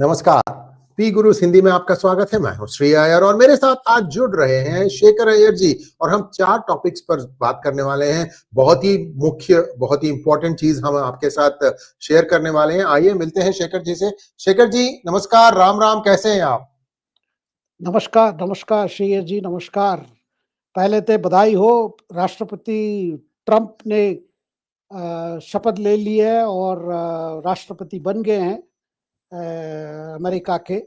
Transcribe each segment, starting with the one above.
नमस्कार। पी गुरु हिंदी में आपका स्वागत है। मैं हूं श्री अय्यर और मेरे साथ आज जुड़ रहे हैं शेखर अय्यर जी और हम 4 टॉपिक्स पर बात करने वाले हैं। बहुत ही मुख्य, बहुत ही इंपॉर्टेंट चीज हम आपके साथ शेयर करने वाले हैं। आइए मिलते हैं शेखर जी से। शेखर जी नमस्कार, राम-राम, कैसे हैं आप? नमस्कार, नमस्कार श्रेयस जी, नमस्कार। पहले तो बधाई हो, राष्ट्रपति ट्रंप ने शपथ ले ली है और राष्ट्रपति बन गए हैं अमेरिका के।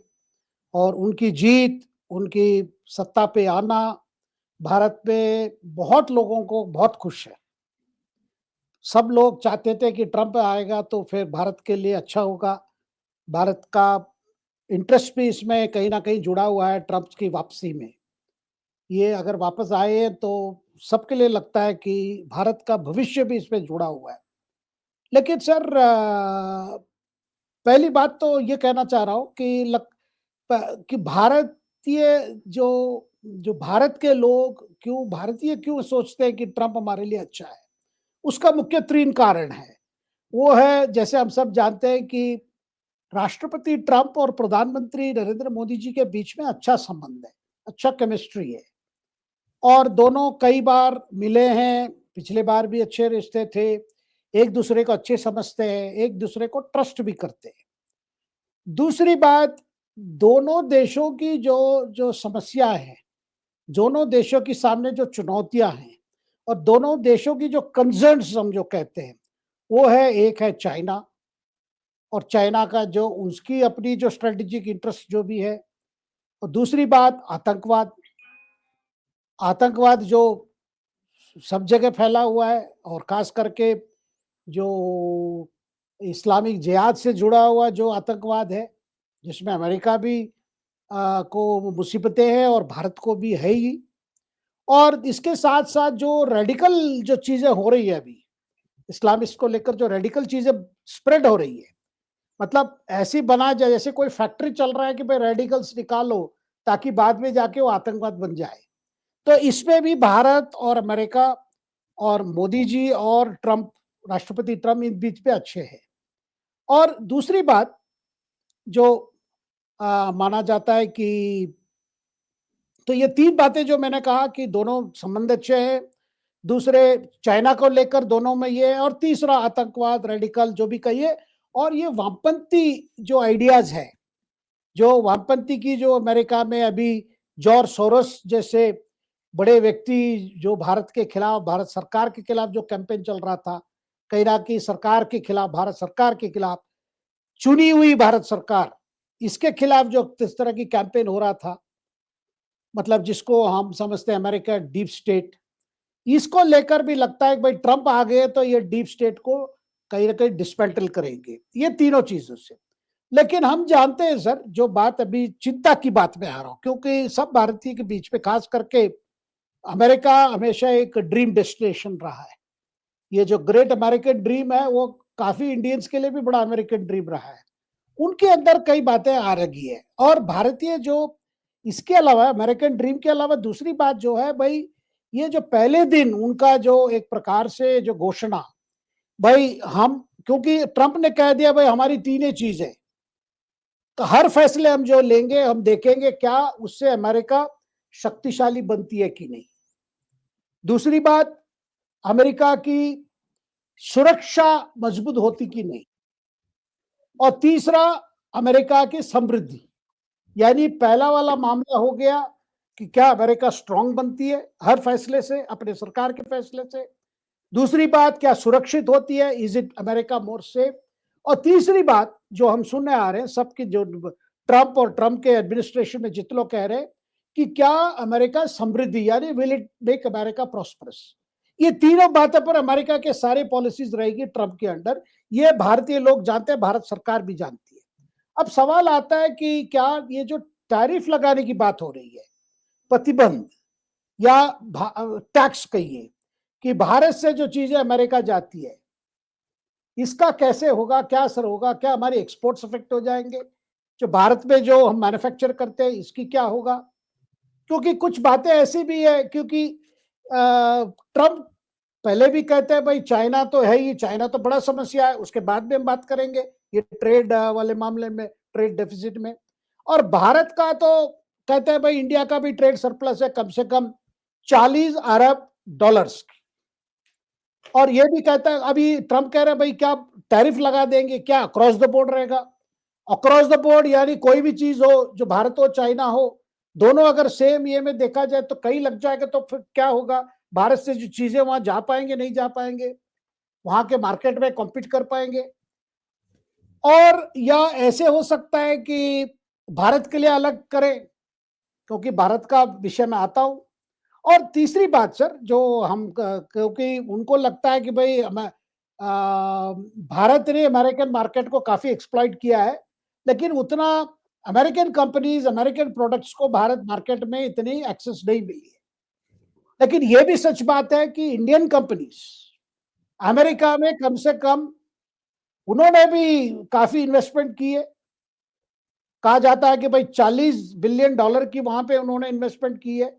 और उनकी जीत, उनकी सत्ता पे आना भारत में बहुत लोगों को बहुत खुश है। सब लोग चाहते थे कि ट्रंप आएगा तो फिर भारत के लिए अच्छा होगा। भारत का इंटरेस्ट भी इसमें कहीं न कहीं जुड़ा हुआ है ट्रंप की वापसी में। ये अगर वापस आए तो सबके लिए लगता है कि भारत का भविष्य भी इसमें जुड़ा हुआ है। लेकिन सर पहली बात तो ये कहना चाह रहा हूँ कि कि भारतीय जो जो भारत के लोग भारतीय क्यों सोचते हैं कि ट्रंप हमारे लिए अच्छा है? उसका मुख्य 3 कारण है। वो है, जैसे हम सब जानते हैं कि राष्ट्रपति ट्रंप और प्रधानमंत्री नरेंद्र मोदी जी के बीच में अच्छा संबंध है, अच्छा केमिस्ट्री है। और दोनों कई बार मिले हैं, पिछले बार भी अच्छे रिश्ते थे, एक-दूसरे को अच्छे समझते हैं, एक-दूसरे को ट्रस्ट भी करते हैं। दूसरी बात, दोनों देशों की जो जो समस्या है, दोनों देशों के सामने जो चुनौतियाँ हैं और दोनों देशों की जो कंसर्न्स हम जो कहते हैं, वो है, एक है चाइना और चाइना का जो उसकी अपनी जो स्ट्रेटेजिक इंटरेस्ट जो भी है, और दूसरी बात आतंकवाद। आतंकवाद जो सब जगह फैला हुआ है और खास करके जो इस्लामिक जिहाद से जुड़ा हुआ जो आतंकवाद है, जिसमें अमेरिका भी को मुसीबतें हैं और भारत को भी है ही। और इसके साथ-साथ जो रेडिकल जो चीज़ें हो रही है अभी, इस्लामिस्ट को लेकर जो रेडिकल चीज़ें स्प्रेड हो रही है, मतलब ऐसी बना जाए जैसे कोई फैक्ट्री चल रहा है कि भाई रेडिकल्स निकालो ताकि बाद में जाके वो आतंकवाद बन जाए। तो इसमें भी भारत और अमेरिका और मोदी जी और ट्रंप, राष्ट्रपति ट्रंप इन बीच पे अच्छे हैं। और दूसरी बात जो माना जाता है कि तो ये 3 बातें जो मैंने कहा कि दोनों संबंध अच्छे हैं, दूसरे चाइना को लेकर दोनों में ये है, और तीसरा आतंकवाद, रेडिकल जो भी कहिए। और ये वामपंथी जो आइडियाज़ हैं, जो वामपंथी की जो अमेरिका में अभी जॉर्ज सोरोस जैसे बड़े व्यक्ति जो भारत के खिलाफ, भारत सरकार के खिलाफ जो कैंपेन चल रहा था, कहीं न कहीं सरकार के खिलाफ, भारत सरकार के खिलाफ, चुनी हुई भारत सरकार, इसके खिलाफ जो इस तरह की कैंपेन हो रहा था, मतलब जिसको हम समझते हैं अमेरिका डीप स्टेट, इसको लेकर भी लगता है कि भाई ट्रंप आ गए तो ये डीप स्टेट को कहीं न कहीं डिसमेंटल करेंगे, ये तीनों चीज़ों से। लेकिन हम जानते हैं सर, जो बात अभी चिंता की बात मैं आ रहा हूँ, क्योंकि सब भारतीय के बीच में खास करके अमेरिका हमेशा एक ड्रीम डेस्टिनेशन रहा है। ये जो ग्रेट अमेरिकन ड्रीम है, वो काफ़ी इंडियंस के लिए भी बड़ा अमेरिकन ड्रीम रहा है। उनके अंदर कई बातें आ रही है और भारतीय जो इसके अलावा अमेरिकन ड्रीम के अलावा दूसरी बात जो है भाई, ये जो पहले दिन उनका जो एक प्रकार से जो घोषणा, भाई हम, क्योंकि ट्रंप ने कह दिया भाई हमारी तीन ही चीजें, तो हर फैसले हम जो लेंगे हम देखेंगे क्या उससे अमेरिका शक्तिशाली बनती है कि नहीं। दूसरी बात, अमेरिका की सुरक्षा मजबूत होती कि नहीं। और तीसरा, अमेरिका की समृद्धि। यानी पहला वाला मामला हो गया कि क्या अमेरिका स्ट्रांग बनती है हर फैसले से, अपने सरकार के फैसले से। दूसरी बात, क्या सुरक्षित होती है, is it America more safe. और तीसरी बात जो हम सुनने आ रहे हैं सबकी, जो ट्रंप और ट्रंप के एडमिनिस्ट्रेशन में जितने लोग कह रहे हैं कि क्या अमेरिका समृद्धि, यानी will it make America prosperous. ये तीनों बातों पर अमेरिका के सारे पॉलिसीज रहेगी ट्रंप के अंडर। ये भारतीय लोग जानते हैं, भारत सरकार भी जानती है। अब सवाल आता है कि क्या ये जो टैरिफ लगाने की बात हो रही है, प्रतिबंध या टैक्स कहिए, कि भारत से जो चीजें अमेरिका जाती है, इसका कैसे होगा, क्या असर होगा, क्या हमारे एक्सपोर्ट्स अफेक्ट हो जाएंगे, जो भारत में जो हम मैन्युफैक्चर करते हैं इसकी क्या होगा। क्योंकि कुछ बातें ऐसी भी है, क्योंकि ट्रंप पहले भी कहते हैं भाई चाइना तो है ही, चाइना तो बड़ा समस्या है, उसके बाद भी हम बात करेंगे ये ट्रेड वाले मामले में ट्रेड डेफिसिट में। और भारत का तो कहते हैं भाई इंडिया का भी ट्रेड सरप्लस है कम से कम 40 अरब डॉलर्स की। और ये भी कहता है, अभी ट्रम्प कह रहे हैं भाई क्या टैरिफ लगा देंगे, क्या अक्रॉस द बोर्ड रहेगा? अक्रॉस द बोर्ड यानी कोई भी चीज हो, जो भारत हो चाइना हो, दोनों अगर सेम ये में देखा जाए तो कहीं लग जाएगा, तो फिर क्या होगा? भारत से जो चीजें वहां जा पाएंगे, नहीं जा पाएंगे, वहां के मार्केट में कॉम्पीट कर पाएंगे? और या ऐसे हो सकता है कि भारत के लिए अलग करें, क्योंकि भारत का विषय में आता हूं। और तीसरी बात सर, जो हम क्योंकि उनको लगता है कि भाई भारत ने अमेरिकन मार्केट को काफी एक्सप्लॉइट किया है, लेकिन उतना अमेरिकन कंपनीज, अमेरिकन प्रोडक्ट्स को भारत मार्केट में इतनी एक्सेस नहीं मिली है। लेकिन यह भी सच बात है कि इंडियन कंपनीज अमेरिका में कम से कम उन्होंने भी काफी इन्वेस्टमेंट की है। कहा जाता है कि भाई 40 बिलियन डॉलर की वहां पे उन्होंने इन्वेस्टमेंट की है,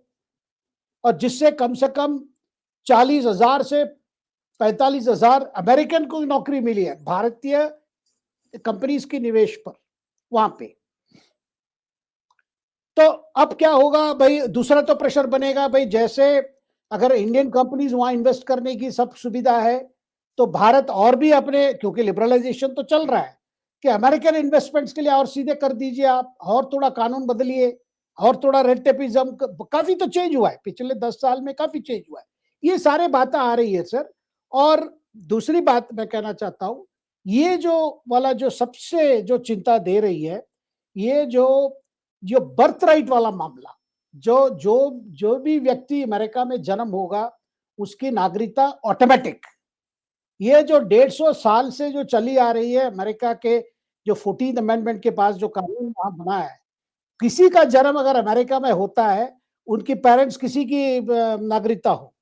और जिससे कम से कम 40,000 से 45,000 अमेरिकन को नौकरी मिली है भारतीय कंपनीज की निवेश पर वहां पे। तो अब क्या होगा भाई? दूसरा तो प्रेशर बनेगा भाई, जैसे अगर इंडियन कंपनीज वहां इन्वेस्ट करने की सब सुविधा है, तो भारत और भी अपने, क्योंकि लिबरलाइजेशन तो चल रहा है, कि अमेरिकन इन्वेस्टमेंट्स के लिए और सीधे कर दीजिए आप, और थोड़ा कानून बदलिए, और थोड़ा रेड टेपिज्म, काफी तो चेंज हुआ है पिछले 10 साल में, काफी चेंज हुआ है। ये सारे बातें आ रही है सर। और दूसरी बात मैं कहना चाहता हूं, ये जो वाला जो सबसे जो चिंता दे रही है, ये जो जो बर्थ राइट वाला मामला, जो जो जो भी व्यक्ति अमेरिका में जन्म होगा उसकी नागरिकता ऑटोमेटिक, ये जो 150 साल से जो चली आ रही है अमेरिका के जो 14th अमेंडमेंट के पास जो कानून वहां बना है, किसी का जन्म अगर अमेरिका में होता है, उनकी पेरेंट्स किसी की नागरिकता हो,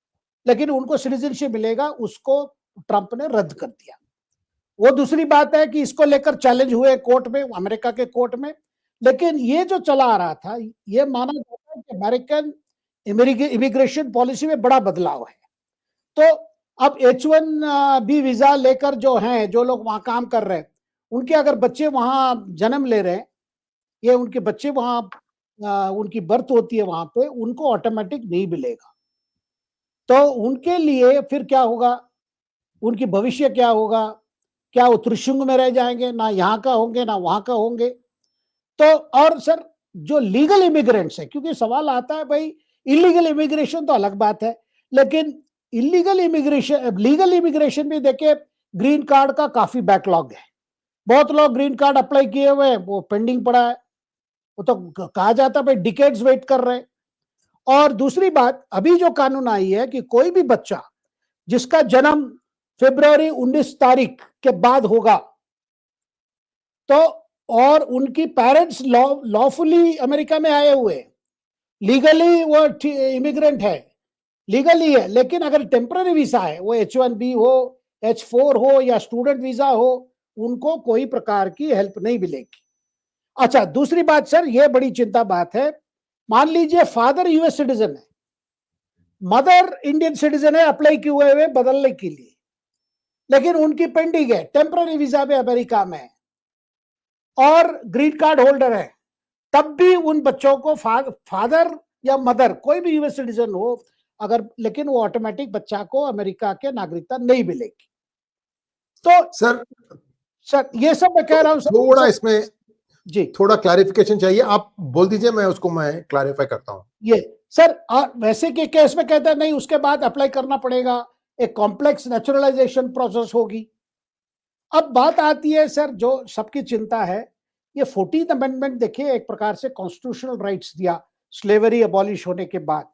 लेकिन उनको सिटीजनशिप मिलेगा, उसको ट्रंप ने रद्द कर दिया। वो दूसरी बात है कि इसको लेकर चैलेंज हुए कोर्ट में, अमेरिका के कोर्ट में। लेकिन ये जो चला आ रहा था, ये माना जाता है कि अमेरिकन इमिग्रेशन पॉलिसी में बड़ा बदलाव है। तो अब H1B वीजा लेकर जो हैं, जो लोग वहां काम कर रहे हैं, उनके अगर बच्चे वहां जन्म ले रहे हैं, ये उनके बच्चे वहां उनकी बर्थ होती है वहां पे, उनको ऑटोमेटिक नहीं मिलेगा। तो उनके लिए फिर क्या होगा? उनकी भविष्य क्या होगा? क्या वो त्रिशुंग में रह जाएंगे, ना यहाँ का होंगे ना वहां का होंगे? तो और सर, जो लीगल इमिग्रेंट्स है, क्योंकि सवाल आता है भाई, इलीगल इमिग्रेशन तो अलग बात है, लेकिन इलीगल इमिग्रेशन, लीगल इमिग्रेशन भी देखिए, ग्रीन कार्ड का काफी बैकलॉग है। बहुत लोग ग्रीन कार्ड अप्लाई किए हुए हैं, वो पेंडिंग पड़ा है, वो तो कहा जाता है भाई डिकेड्स वेट कर रहे हैं। और दूसरी बात, अभी जो कानून आई है कि कोई भी बच्चा जिसका जन्म फरवरी 19 तारीख के बाद होगा, तो और उनकी पेरेंट्स लॉफुली अमेरिका में आए हुए, लीगली वो इमिग्रेंट है, लीगली है, लेकिन अगर टेम्पररी वीजा है, वो H1B हो, H4 हो या स्टूडेंट वीजा हो, उनको कोई प्रकार की हेल्प नहीं मिलेगी। अच्छा, दूसरी बात सर, ये बड़ी चिंता बात है, मान लीजिए फादर यूएस सिटीजन है, मदर इंडियन सिटीजन है, अप्लाई किए हुए बदलने के लिए, लेकिन उनकी पेंडिंग है, टेम्पररी वीजा में अमेरिका में, और ग्रीन कार्ड होल्डर है, तब भी उन बच्चों को फादर या मदर कोई भी यूएस सिटीजन हो अगर, लेकिन वो ऑटोमेटिक बच्चा को अमेरिका के नागरिकता नहीं मिलेगी। तो सर ये सब मैं कह रहा हूं सर, थोड़ा इसमें जी थोड़ा क्लैरिफिकेशन चाहिए, आप बोल दीजिए, मैं क्लैरिफाई करता हूं। ये सर, वैसे के केस में कहते हैं नहीं, उसके बाद अप्लाई करना पड़ेगा, एक कॉम्प्लेक्स नेचुरलाइजेशन प्रोसेस होगी। अब बात आती है सर, जो सबकी चिंता है, ये 14th अमेंडमेंट देखिए, एक प्रकार से कॉन्स्टिट्यूशनल राइट्स दिया स्लेवरी अबॉलिश होने के बाद,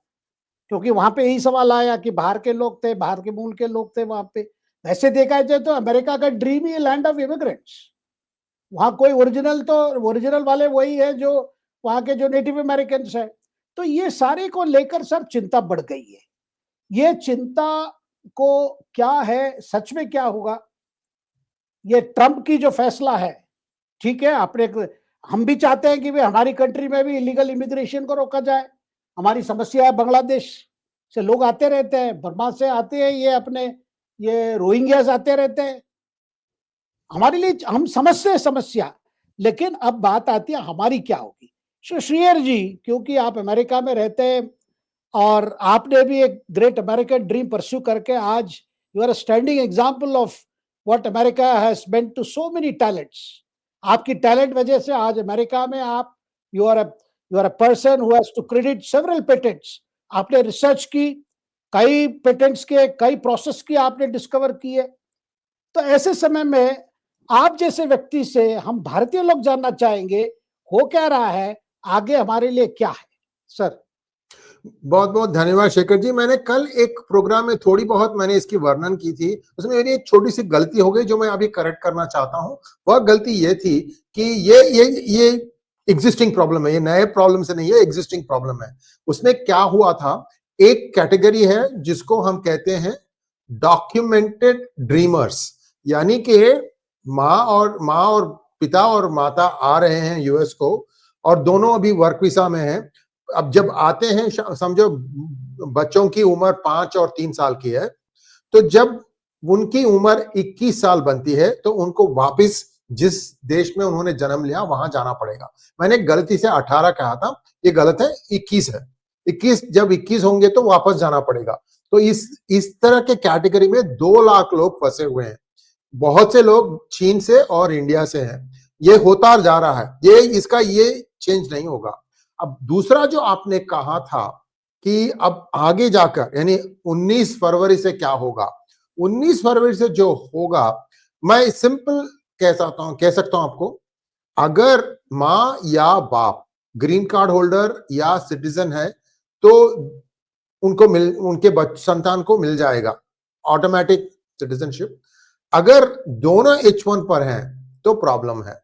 क्योंकि वहां पे यही सवाल आया कि बाहर के लोग थे, बाहर के मूल के लोग थे वहां पे। वैसे देखा जाए तो अमेरिका का dream he land of immigrants, वहां कोई ओरिजिनल वाले वही है जो वहां के जो नेटिव अमेरिकन है। तो ये सारे को लेकर सर चिंता बढ़ गई है। ये चिंता को क्या है, सच में क्या होगा? ये ट्रंप की जो फैसला है, ठीक है, अपने हम भी चाहते हैं कि हमारी कंट्री में भी इलीगल इमिग्रेशन को रोका जाए। हमारी समस्या है, बांग्लादेश से लोग आते रहते हैं, बर्मा से आते हैं, ये अपने ये रोहिंग्यास आते रहते हैं। हमारे लिए हम समझते हैं समस्या, लेकिन अब बात आती है हमारी क्या होगी। श्री जी, क्योंकि आप अमेरिका में रहते हैं और आपने भी एक ग्रेट अमेरिकन ड्रीम परस्यू करके आज you are standing example of what America has meant to so many talents. आपकी टैलेंट वजह से आज अमेरिका में आप you are a person who has to credit several patents. आपने रिसर्च की, कई पेटेंट्स के, कई प्रोसेस की आपने डिस्कवर किए। तो ऐसे समय में आप जैसे व्यक्ति से हम भारतीय लोग जानना चाहेंगे, हो क्या रहा है, आगे हमारे लिए क्या है सर? बहुत बहुत धन्यवाद शेखर जी। मैंने कल एक प्रोग्राम में थोड़ी बहुत मैंने इसकी वर्णन की थी, उसमें मेरी एक छोटी सी गलती हो गई जो मैं अभी करेक्ट करना चाहता हूं। वह गलती ये थी कि ये एग्जिस्टिंग प्रॉब्लम है, ये नए प्रॉब्लम से नहीं है, एग्जिस्टिंग प्रॉब्लम है। उसमें क्या हुआ था, एक कैटेगरी है जिसको हम कहते हैं डॉक्यूमेंटेड ड्रीमर्स, यानी कि माँ और पिता और माता आ रहे हैं यूएस को और दोनों अभी वर्क वीसा में हैं। अब जब आते हैं, समझो बच्चों की उम्र 5 और 3 साल की है, तो जब उनकी उम्र 21 साल बनती है तो उनको वापस जिस देश में उन्होंने जन्म लिया वहां जाना पड़ेगा। मैंने गलती से 18 कहा था, ये गलत है, 21 है। 21 जब 21 होंगे तो वापस जाना पड़ेगा। तो इस तरह के कैटेगरी में 2 लाख लोग फंसे हुए हैं। बहुत से लोग चीन से और इंडिया से हैं। ये होता जा रहा है, ये चेंज नहीं होगा। अब दूसरा जो आपने कहा था कि अब आगे जाकर यानी 19 फरवरी से क्या होगा, 19 फरवरी से जो होगा, मैं सिंपल कह सकता हूं आपको, अगर माँ या बाप ग्रीन कार्ड होल्डर या सिटीजन है तो उनके संतान को मिल जाएगा ऑटोमेटिक सिटीजनशिप। अगर दोनों H1 पर हैं तो प्रॉब्लम है,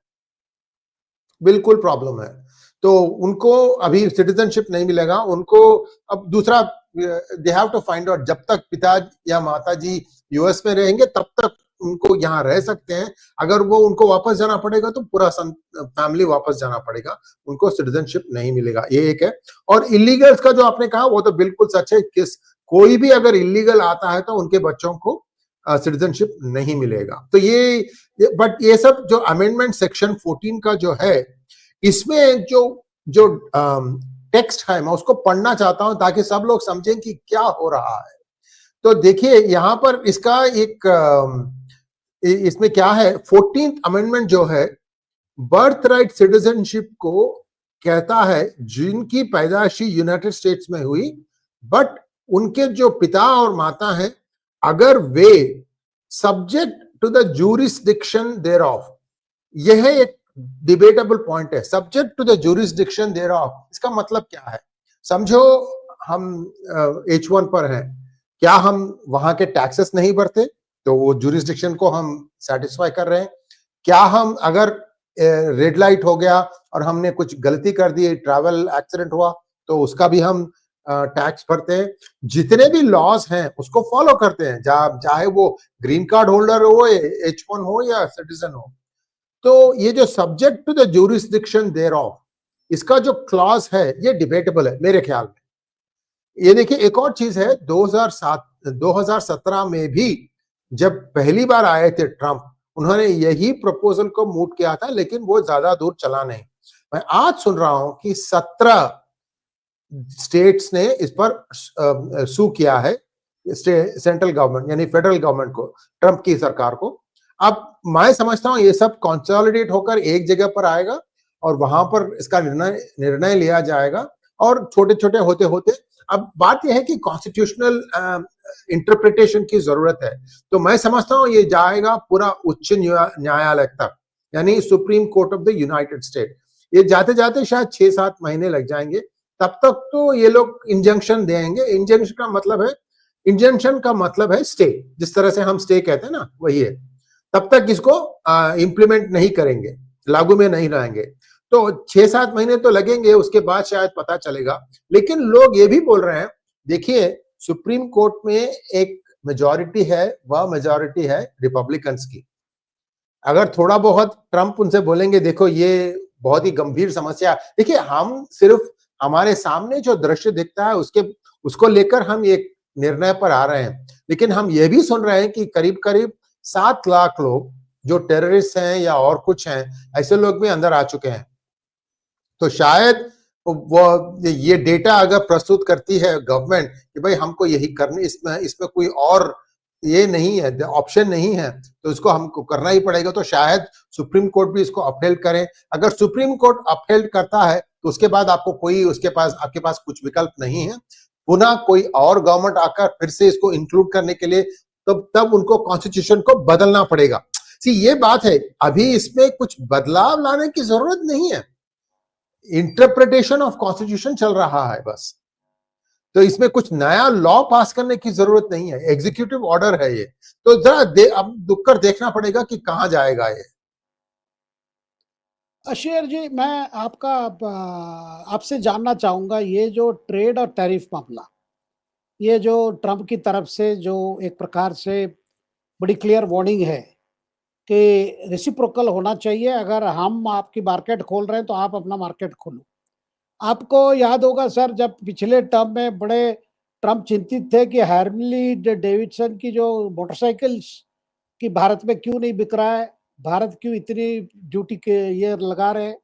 बिल्कुल प्रॉब्लम है। तो उनको अभी सिटीजनशिप नहीं मिलेगा उनको। अब दूसरा, they have to find out, जब तक पिता या माता जी यूएस में रहेंगे तब तक उनको यहाँ रह सकते हैं। अगर वो उनको वापस जाना पड़ेगा तो पूरा फैमिली वापस जाना पड़ेगा, उनको सिटीजनशिप नहीं मिलेगा। ये एक है। और इलीगल्स का जो आपने कहा वो तो बिल्कुल सच है, कोई भी अगर इलीगल आता है तो उनके बच्चों को सिटीजनशिप नहीं मिलेगा। तो बट ये सब जो अमेंडमेंट सेक्शन 14 का जो है, इसमें जो जो टेक्स्ट है मैं उसको पढ़ना चाहता हूं ताकि सब लोग समझें कि क्या हो रहा है। तो देखिए यहां पर इसका एक इसमें क्या है, 14th अमेंडमेंट जो है बर्थ राइट सिटीजनशिप को कहता है जिनकी पैदाइशी यूनाइटेड स्टेट्स में हुई, बट उनके जो पिता और माता हैं अगर वे subject to the jurisdiction thereof, यह एक डिबेटेबल पॉइंट है, subject to the jurisdiction thereof. इसका मतलब क्या है, समझो हम H1 पर हैं, क्या हम वहां के टैक्सेस नहीं भरते तो वो जूरिसडिक्शन को हम सेटिस्फाई कर रहे हैं। क्या हम अगर रेड लाइट हो गया और हमने कुछ गलती कर दी, ट्रैवल एक्सीडेंट हुआ, तो उसका भी हम टैक्स भरते हैं। जितने भी लॉज हैं उसको फॉलो करते हैं, चाहे वो ग्रीन कार्ड होल्डर हो, H1 हो या सिटीजन हो। तो ये जो subject to the jurisdiction thereof, इसका जो क्लॉज है ये डिबेटेबल है मेरे ख्याल में। ये देखिए एक और चीज है, 2017 में भी जब पहली बार आए थे ट्रंप, उन्होंने यही प्रपोजल को मूव किया था, लेकिन वो ज्यादा दूर चला नहीं। मैं आज सुन रहा हूं कि 17 स्टेट्स ने इस पर सू किया है सेंट्रल गवर्नमेंट यानी फेडरल गवर्नमेंट को, ट्रंप की सरकार को। अब मैं समझता हूं ये सब कंसोलिडेट होकर एक जगह पर आएगा और वहां पर इसका निर्णय लिया जाएगा और छोटे छोटे होते होते, अब बात यह है कि कॉन्स्टिट्यूशनल इंटरप्रिटेशन की जरूरत है। तो मैं समझता हूं ये जाएगा पूरा उच्च न्यायालय तक, यानी supreme court of the United state. ये जाते जाते शायद 6-7 महीने लग जाएंगे, तब तक तो ये लोग इंजंक्शन देंगे। इंजंक्शन का मतलब है स्टे, जिस तरह से हम स्टे कहते हैं ना, वही है। तब तक इसको इंप्लीमेंट नहीं करेंगे, लागू में नहीं रहेंगे। तो 6-7 महीने तो लगेंगे, उसके बाद शायद पता चलेगा। लेकिन लोग ये भी बोल रहे हैं, देखिए सुप्रीम कोर्ट में एक मेजॉरिटी है, वह मेजॉरिटी है रिपब्लिकन्स की। अगर थोड़ा बहुत ट्रंप उनसे बोलेंगे देखो ये बहुत ही गंभीर समस्या, देखिए हम सिर्फ हमारे सामने जो दृश्य दिखता है उसको लेकर हम एक निर्णय पर आ रहे हैं, लेकिन हम ये भी सुन रहे हैं कि करीब करीब 7 लाख लोग जो टेररिस्ट हैं या और कुछ हैं, ऐसे लोग भी अंदर आ चुके हैं। तो शायद वो ये डेटा अगर प्रस्तुत करती है गवर्नमेंट कि भाई हमको यही करने, इसमें इसमें कोई और ये नहीं है, ऑप्शन नहीं है, तो इसको हमको करना ही पड़ेगा, तो शायद सुप्रीम कोर्ट भी इसको अपहेल्ड करे। अगर सुप्रीम कोर्ट अपहेल्ड करता है तो उसके बाद आपको कोई आपके पास कुछ विकल्प नहीं है, पुनः कोई और गवर्नमेंट आकर फिर से इसको इंक्लूड करने के लिए तब उनको कॉन्स्टिट्यूशन को बदलना पड़ेगा। ये बात है, अभी इसमें कुछ बदलाव लाने की जरूरत नहीं है, इंटरप्रिटेशन ऑफ कॉन्स्टिट्यूशन चल रहा है बस। तो इसमें कुछ नया लॉ पास करने की जरूरत नहीं है, एग्जीक्यूटिव ऑर्डर है ये। तो जरा अब दुख कर देखना पड़ेगा कि कहां जाएगा ये। शेर जी, मैं आपसे जानना चाहूंगा, ये जो ट्रेड और टैरिफ मामला, ये जो ट्रंप की तरफ से जो एक प्रकार से बड़ी क्लियर वार्निंग है कि रेसिप्रोकल होना चाहिए, अगर हम आपकी मार्केट खोल रहे हैं तो आप अपना मार्केट खोलो। आपको याद होगा सर, जब पिछले टर्म में बड़े ट्रंप चिंतित थे कि हार्ली डेविडसन की जो मोटरसाइकिल्स की भारत में क्यों नहीं बिक रहा है, भारत क्यों इतनी ड्यूटी के ये लगा रहे हैं,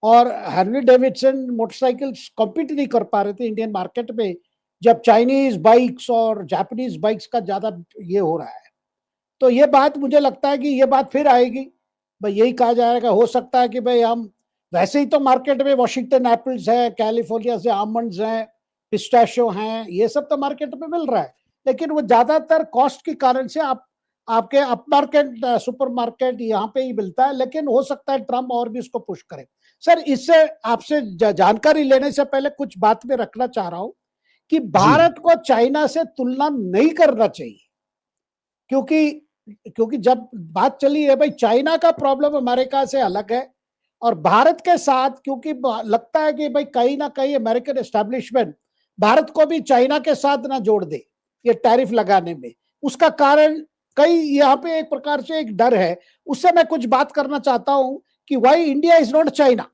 और हार्ली डेविडसन मोटरसाइकिल्स कॉम्पीट नहीं कर पा रहे थे इंडियन मार्केट में, जब चाइनीज बाइक्स और जापानीज बाइक्स का ज्यादा ये हो रहा है। तो ये बात मुझे लगता है कि ये बात फिर आएगी, भाई यही कहा जाएगा, हो सकता है कि भाई हम वैसे ही तो मार्केट में वॉशिंगटन एप्पल्स है, कैलिफोर्निया से आमंड्स हैं, पिस्ताशियो हैं, ये सब तो मार्केट में मिल रहा है, लेकिन वो ज्यादातर कॉस्ट के कारण से आपके अप मार्केट सुपर मार्केट यहाँ पे ही मिलता है, लेकिन हो सकता है ट्रम्प और भी उसको पुश करे। सर, इससे आपसे जानकारी लेने से पहले कुछ बात में रखना चाह रहा हूं कि भारत को चाइना से तुलना नहीं करना चाहिए, क्योंकि जब बात चली है भाई चाइना का प्रॉब्लम अमेरिका से अलग है, और भारत के साथ क्योंकि लगता है कि भाई कहीं ना कहीं अमेरिकन एस्टेब्लिशमेंट भारत को भी चाइना के साथ ना जोड़ दे ये टैरिफ लगाने में, उसका कारण कई यहाँ पे एक प्रकार से एक डर है, उससे मैं कुछ बात करना चाहता हूं कि why India is not China.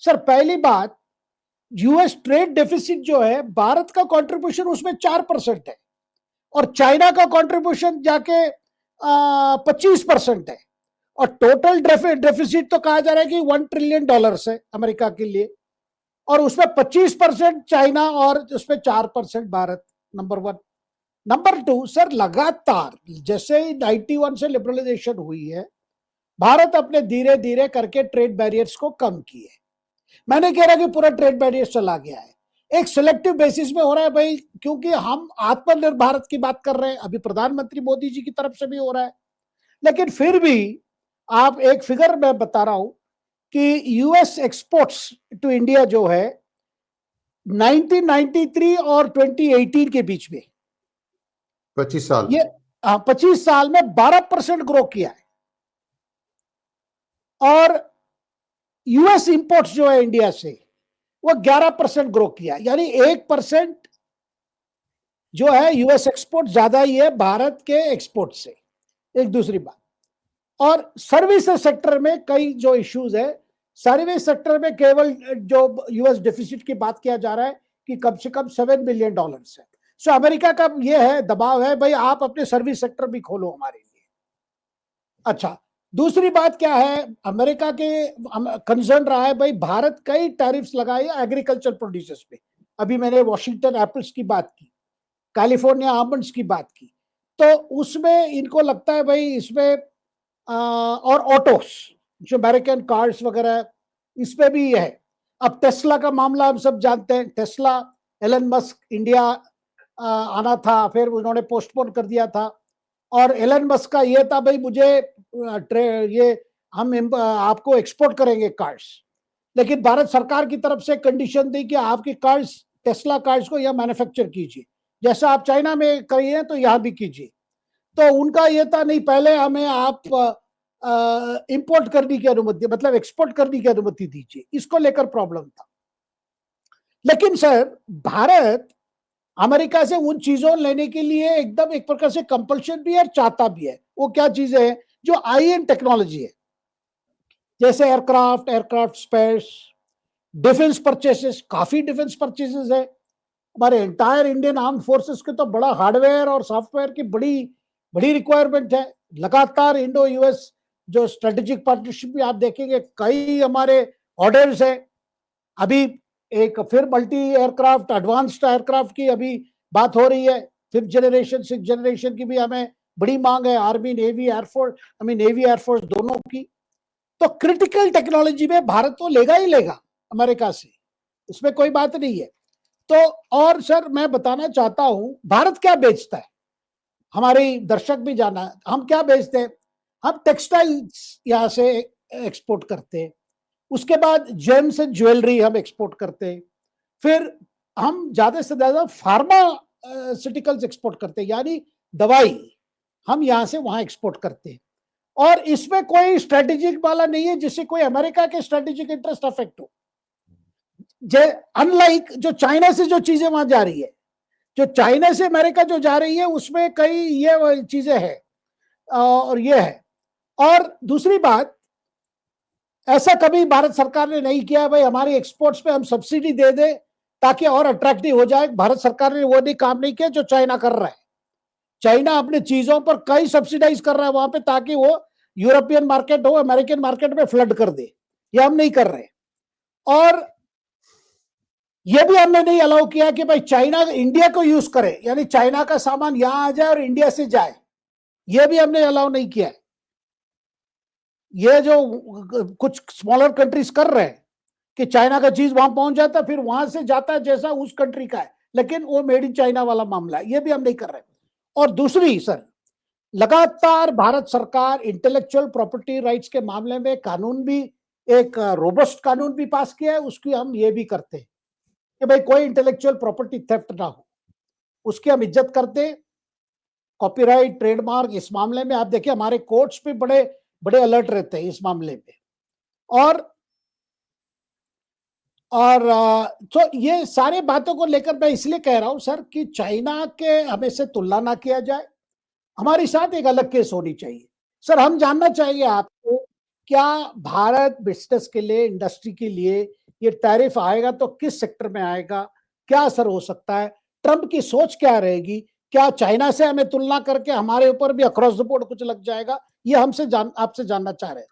Sir, पहली बात, यूएस ट्रेड डेफिसिट जो है, भारत का कंट्रीब्यूशन उसमें 4% है और चाइना का कंट्रीब्यूशन जाके 25% है, और टोटल डेफिसिट तो कहा जा रहा है कि $1 ट्रिलियन है अमेरिका के लिए, और उसमें 25% चाइना और उसमें 4% भारत। नंबर 1। नंबर 2, सर, लगातार जैसे ही 91 से लिबरलाइजेशन हुई है, भारत अपने धीरे धीरे करके ट्रेड बैरियर्स को कम किए। मैं नहीं कह रहा कि पूरा ट्रेड बैरियर चला गया है, एक सिलेक्टिव बेसिस में हो रहा है भाई, क्योंकि हम आत्मनिर्भर भारत की बात कर रहे हैं, अभी प्रधानमंत्री मोदी जी की तरफ से भी हो रहा है, लेकिन फिर भी आप एक फिगर मैं बता रहा हूं कि यूएस एक्सपोर्ट्स टू इंडिया जो है 1993 और 2018 के बीच में 25 साल, ये 25 साल में 12% ग्रो किया है, और यूएस इंपोर्ट्स जो है इंडिया से वो 11% ग्रो किया, यानी 1% जो है यूएस एक्सपोर्ट ज्यादा ही है भारत के एक्सपोर्ट से। एक दूसरी बात, और सर्विस सेक्टर में कई जो इश्यूज है, सर्विस सेक्टर में केवल जो यूएस डेफिसिट की बात किया जा रहा है कि कम से कम $7 बिलियन है। सो अमेरिका का ये है दबाव है, भाई आप अपने सर्विस सेक्टर भी खोलो हमारे लिए। अच्छा, दूसरी बात क्या है, अमेरिका के कंसर्न रहा है भाई भारत कई टैरिफ्स लगाए एग्रीकल्चर प्रोड्यूसर्स पे, अभी मैंने वॉशिंगटन एप्पल्स की बात की, कैलिफोर्निया आमंड्स की बात की, तो उसमें इनको लगता है भाई इसमें और ऑटोस जो अमेरिकन कार्स वगैरह इस पे भी है। अब टेस्ला का मामला हम सब जानते हैं, टेस्ला एलन मस्क इंडिया आना था, फिर उन्होंने पोस्टपोन कर दिया था, और एलन मस्क का ये था भाई मुझे ये हम आपको एक्सपोर्ट करेंगे कार्स, लेकिन भारत सरकार की तरफ से कंडीशन दी कि आपकी कार्स, टेस्ला कार्स को यह मैन्युफैक्चर कीजिए, जैसा आप चाइना में करिए तो यहां भी कीजिए। तो उनका ये था नहीं, पहले हमें आप इंपोर्ट करने की अनुमति, मतलब एक्सपोर्ट करने की अनुमति दीजिए, इसको लेकर प्रॉब्लम था। लेकिन सर, भारत अमेरिका से उन चीजों लेने के लिए एकदम एक प्रकार से कंपल्शन भी है और चाहता भी है। वो क्या चीजें हैं? जो आई एंड टेक्नोलॉजी है, जैसे एयरक्राफ्ट स्पेयर्स, डिफेंस परचेसेस, काफी डिफेंस परचेसेस है हमारे एंटायर इंडियन आर्म फोर्सेस के, तो बड़ा हार्डवेयर और सॉफ्टवेयर की बड़ी बड़ी रिक्वायरमेंट है। लगातार इंडो यूएस जो स्ट्रेटेजिक पार्टनरशिप भी आप देखेंगे, कई हमारे ऑर्डर्स है। अभी एक फिर मल्टी एयरक्राफ्ट, एडवांस्ड एयरक्राफ्ट की अभी बात हो रही है, 5th जनरेशन 6th जनरेशन की भी हमें बड़ी मांग है, army navy air force, navy air force दोनों की। तो क्रिटिकल टेक्नोलॉजी में भारत तो लेगा ही लेगा अमेरिका से, इसमें कोई बात नहीं है। तो और सर मैं बताना चाहता हूं, भारत क्या बेचता है, हमारे दर्शक भी जाना, हम क्या बेचते हैं। हम टेक्सटाइल्स यहां से एक्सपोर्ट करते हैं, उसके बाद जेम्स एंड ज्वेलरी हम एक्सपोर्ट करते हैं, फिर हम ज्यादा से ज्यादा फार्मास्यूटिकल्स एक्सपोर्ट करते हैं, यानी दवाई हम यहां से वहां एक्सपोर्ट करते हैं। और इसमें कोई स्ट्रेटेजिक वाला नहीं है जिससे कोई अमेरिका के स्ट्रेटेजिक इंटरेस्ट अफेक्ट हो। अनलाइक जो चाइना से जो चीजें वहां जा रही है, जो चाइना से अमेरिका जो जा रही है, उसमें कई ये चीजें हैं और ये है। और दूसरी बात, ऐसा कभी भारत सरकार ने नहीं किया भाई हमारी एक्सपोर्ट्स पे हम सब्सिडी दे दे ताकि और अट्रैक्टिव हो जाए। भारत सरकार ने वो नहीं काम नहीं किया जो चाइना कर रहा है। चाइना अपने चीजों पर कई सब्सिडाइज कर रहा है वहां पे, ताकि वो यूरोपियन मार्केट हो, अमेरिकन मार्केट में फ्लड कर दे। ये हम नहीं कर रहे। और ये भी हमने नहीं अलाउ किया कि भाई चाइना इंडिया को यूज करे, यानी चाइना का सामान यहां आ जाए और इंडिया से जाए, ये भी हमने अलाउ नहीं किया है। ये जो कुछ स्मॉलर कंट्रीज कर रहे हैं कि चाइना का चीज वहां पहुंच जाता है, फिर वहां से जाता है जैसा उस कंट्री का है, लेकिन वो मेड इन चाइना वाला मामला है, ये भी हम नहीं कर रहे। और दूसरी सर, लगातार भारत सरकार इंटेलेक्चुअल प्रॉपर्टी राइट्स के मामले में कानून भी, एक रोबस्ट कानून भी पास किया है, उसकी हम ये भी करते हैं कि भाई कोई इंटेलेक्चुअल प्रॉपर्टी थेफ्ट ना हो, उसकी हम इज्जत करते हैं। कॉपीराइट, ट्रेडमार्क, इस मामले में आप देखिए हमारे कोर्ट्स पे बड़े बड़े अलर्ट रहते हैं इस मामले में। और तो ये सारे बातों को लेकर मैं इसलिए कह रहा हूं सर कि चाइना के हमें से तुलना ना किया जाए, हमारे साथ एक अलग केस होनी चाहिए। सर हम जानना चाहिए आपको, क्या भारत बिजनेस के लिए, इंडस्ट्री के लिए ये टैरिफ आएगा तो किस सेक्टर में आएगा, क्या असर हो सकता है, ट्रंप की सोच क्या रहेगी, क्या चाइना से हमें तुलना करके हमारे ऊपर भी अक्रॉस द बोर्ड कुछ लग जाएगा, ये आपसे जानना चाह रहे हैं।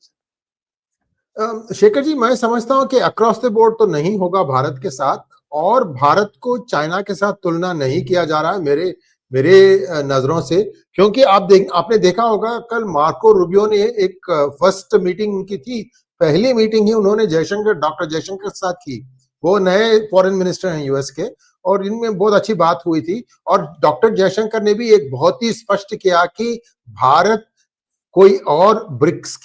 शेखर जी, मैं समझता हूं कि अक्रॉस द बोर्ड तो नहीं होगा भारत के साथ, और भारत को चाइना के साथ तुलना नहीं किया जा रहा है मेरे मेरे नजरों से। क्योंकि आपने देखा होगा, कल मार्को रूबियो ने एक फर्स्ट मीटिंग उनकी थी, पहली मीटिंग ही उन्होंने डॉक्टर जयशंकर के साथ की। वो नए फॉरेन मिनिस्टर हैं यूएस के, और इनमें बहुत अच्छी बात हुई थी। और डॉक्टर जयशंकर ने भी एक बहुत ही स्पष्ट किया कि भारत कोई और ब्रिक्स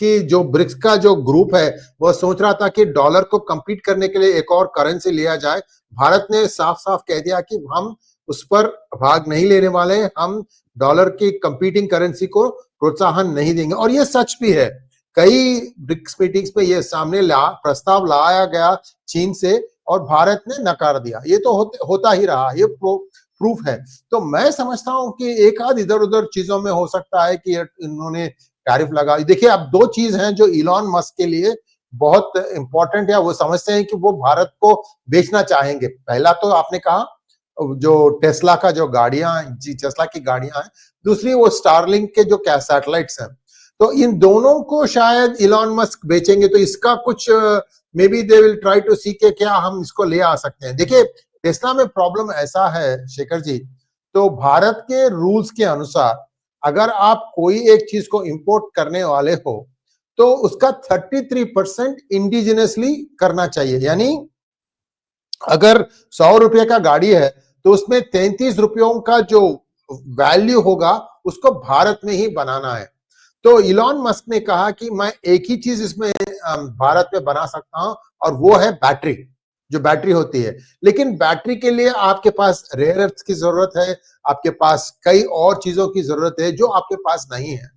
का जो ग्रुप है वो सोच रहा था कि डॉलर को compete करने के लिए एक और करेंसी लिया जाए। भारत ने साफ साफ कह दिया कि हम उस पर भाग नहीं लेने वाले, हम डॉलर की कंपीटिंग करेंसी को प्रोत्साहन नहीं देंगे। और ये सच भी है, कई ब्रिक्स मीटिंग्स में ये प्रस्ताव लाया गया चीन से, और भारत ने नकार दिया। ये तो होता ही रहा, ये प्रूफ है। तो मैं समझता हूं कि एक आध इधर उधर चीजों में हो सकता है कि इन्होंने टैरिफ लगा। देखिए, अब दो चीज हैं जो इलॉन मस्क के लिए बहुत इंपॉर्टेंट है, वो समझते हैं कि वो भारत को बेचना चाहेंगे। पहला तो आपने कहा जो टेस्ला का जो टेस्ला की गाड़ियां हैं, दूसरी वो स्टारलिंक के जो सैटेलाइट्स हैं। तो इन दोनों को शायद इलॉन मस्क बेचेंगे, तो इसका कुछ may be they will try to see के क्या हम इसको ले आ सकते हैं। देखिए, टेस्ला में प्रॉब्लम ऐसा है शेखर जी, तो भारत के रूल्स के अनुसार अगर आप कोई एक चीज को इंपोर्ट करने वाले हो तो उसका 33% इंडिजिनसली करना चाहिए। यानी अगर 100 रुपए का गाड़ी है तो उसमें 33 रुपयों का जो वैल्यू होगा उसको भारत में ही बनाना है। तो इलॉन मस्क ने कहा कि मैं एक ही चीज इसमें भारत में बना सकता हूं, और वो है बैटरी, जो बैटरी होती है। लेकिन बैटरी के लिए आपके पास रेयर अर्थ की जरूरत है, आपके पास कई और चीजों की जरूरत है जो आपके पास नहीं है।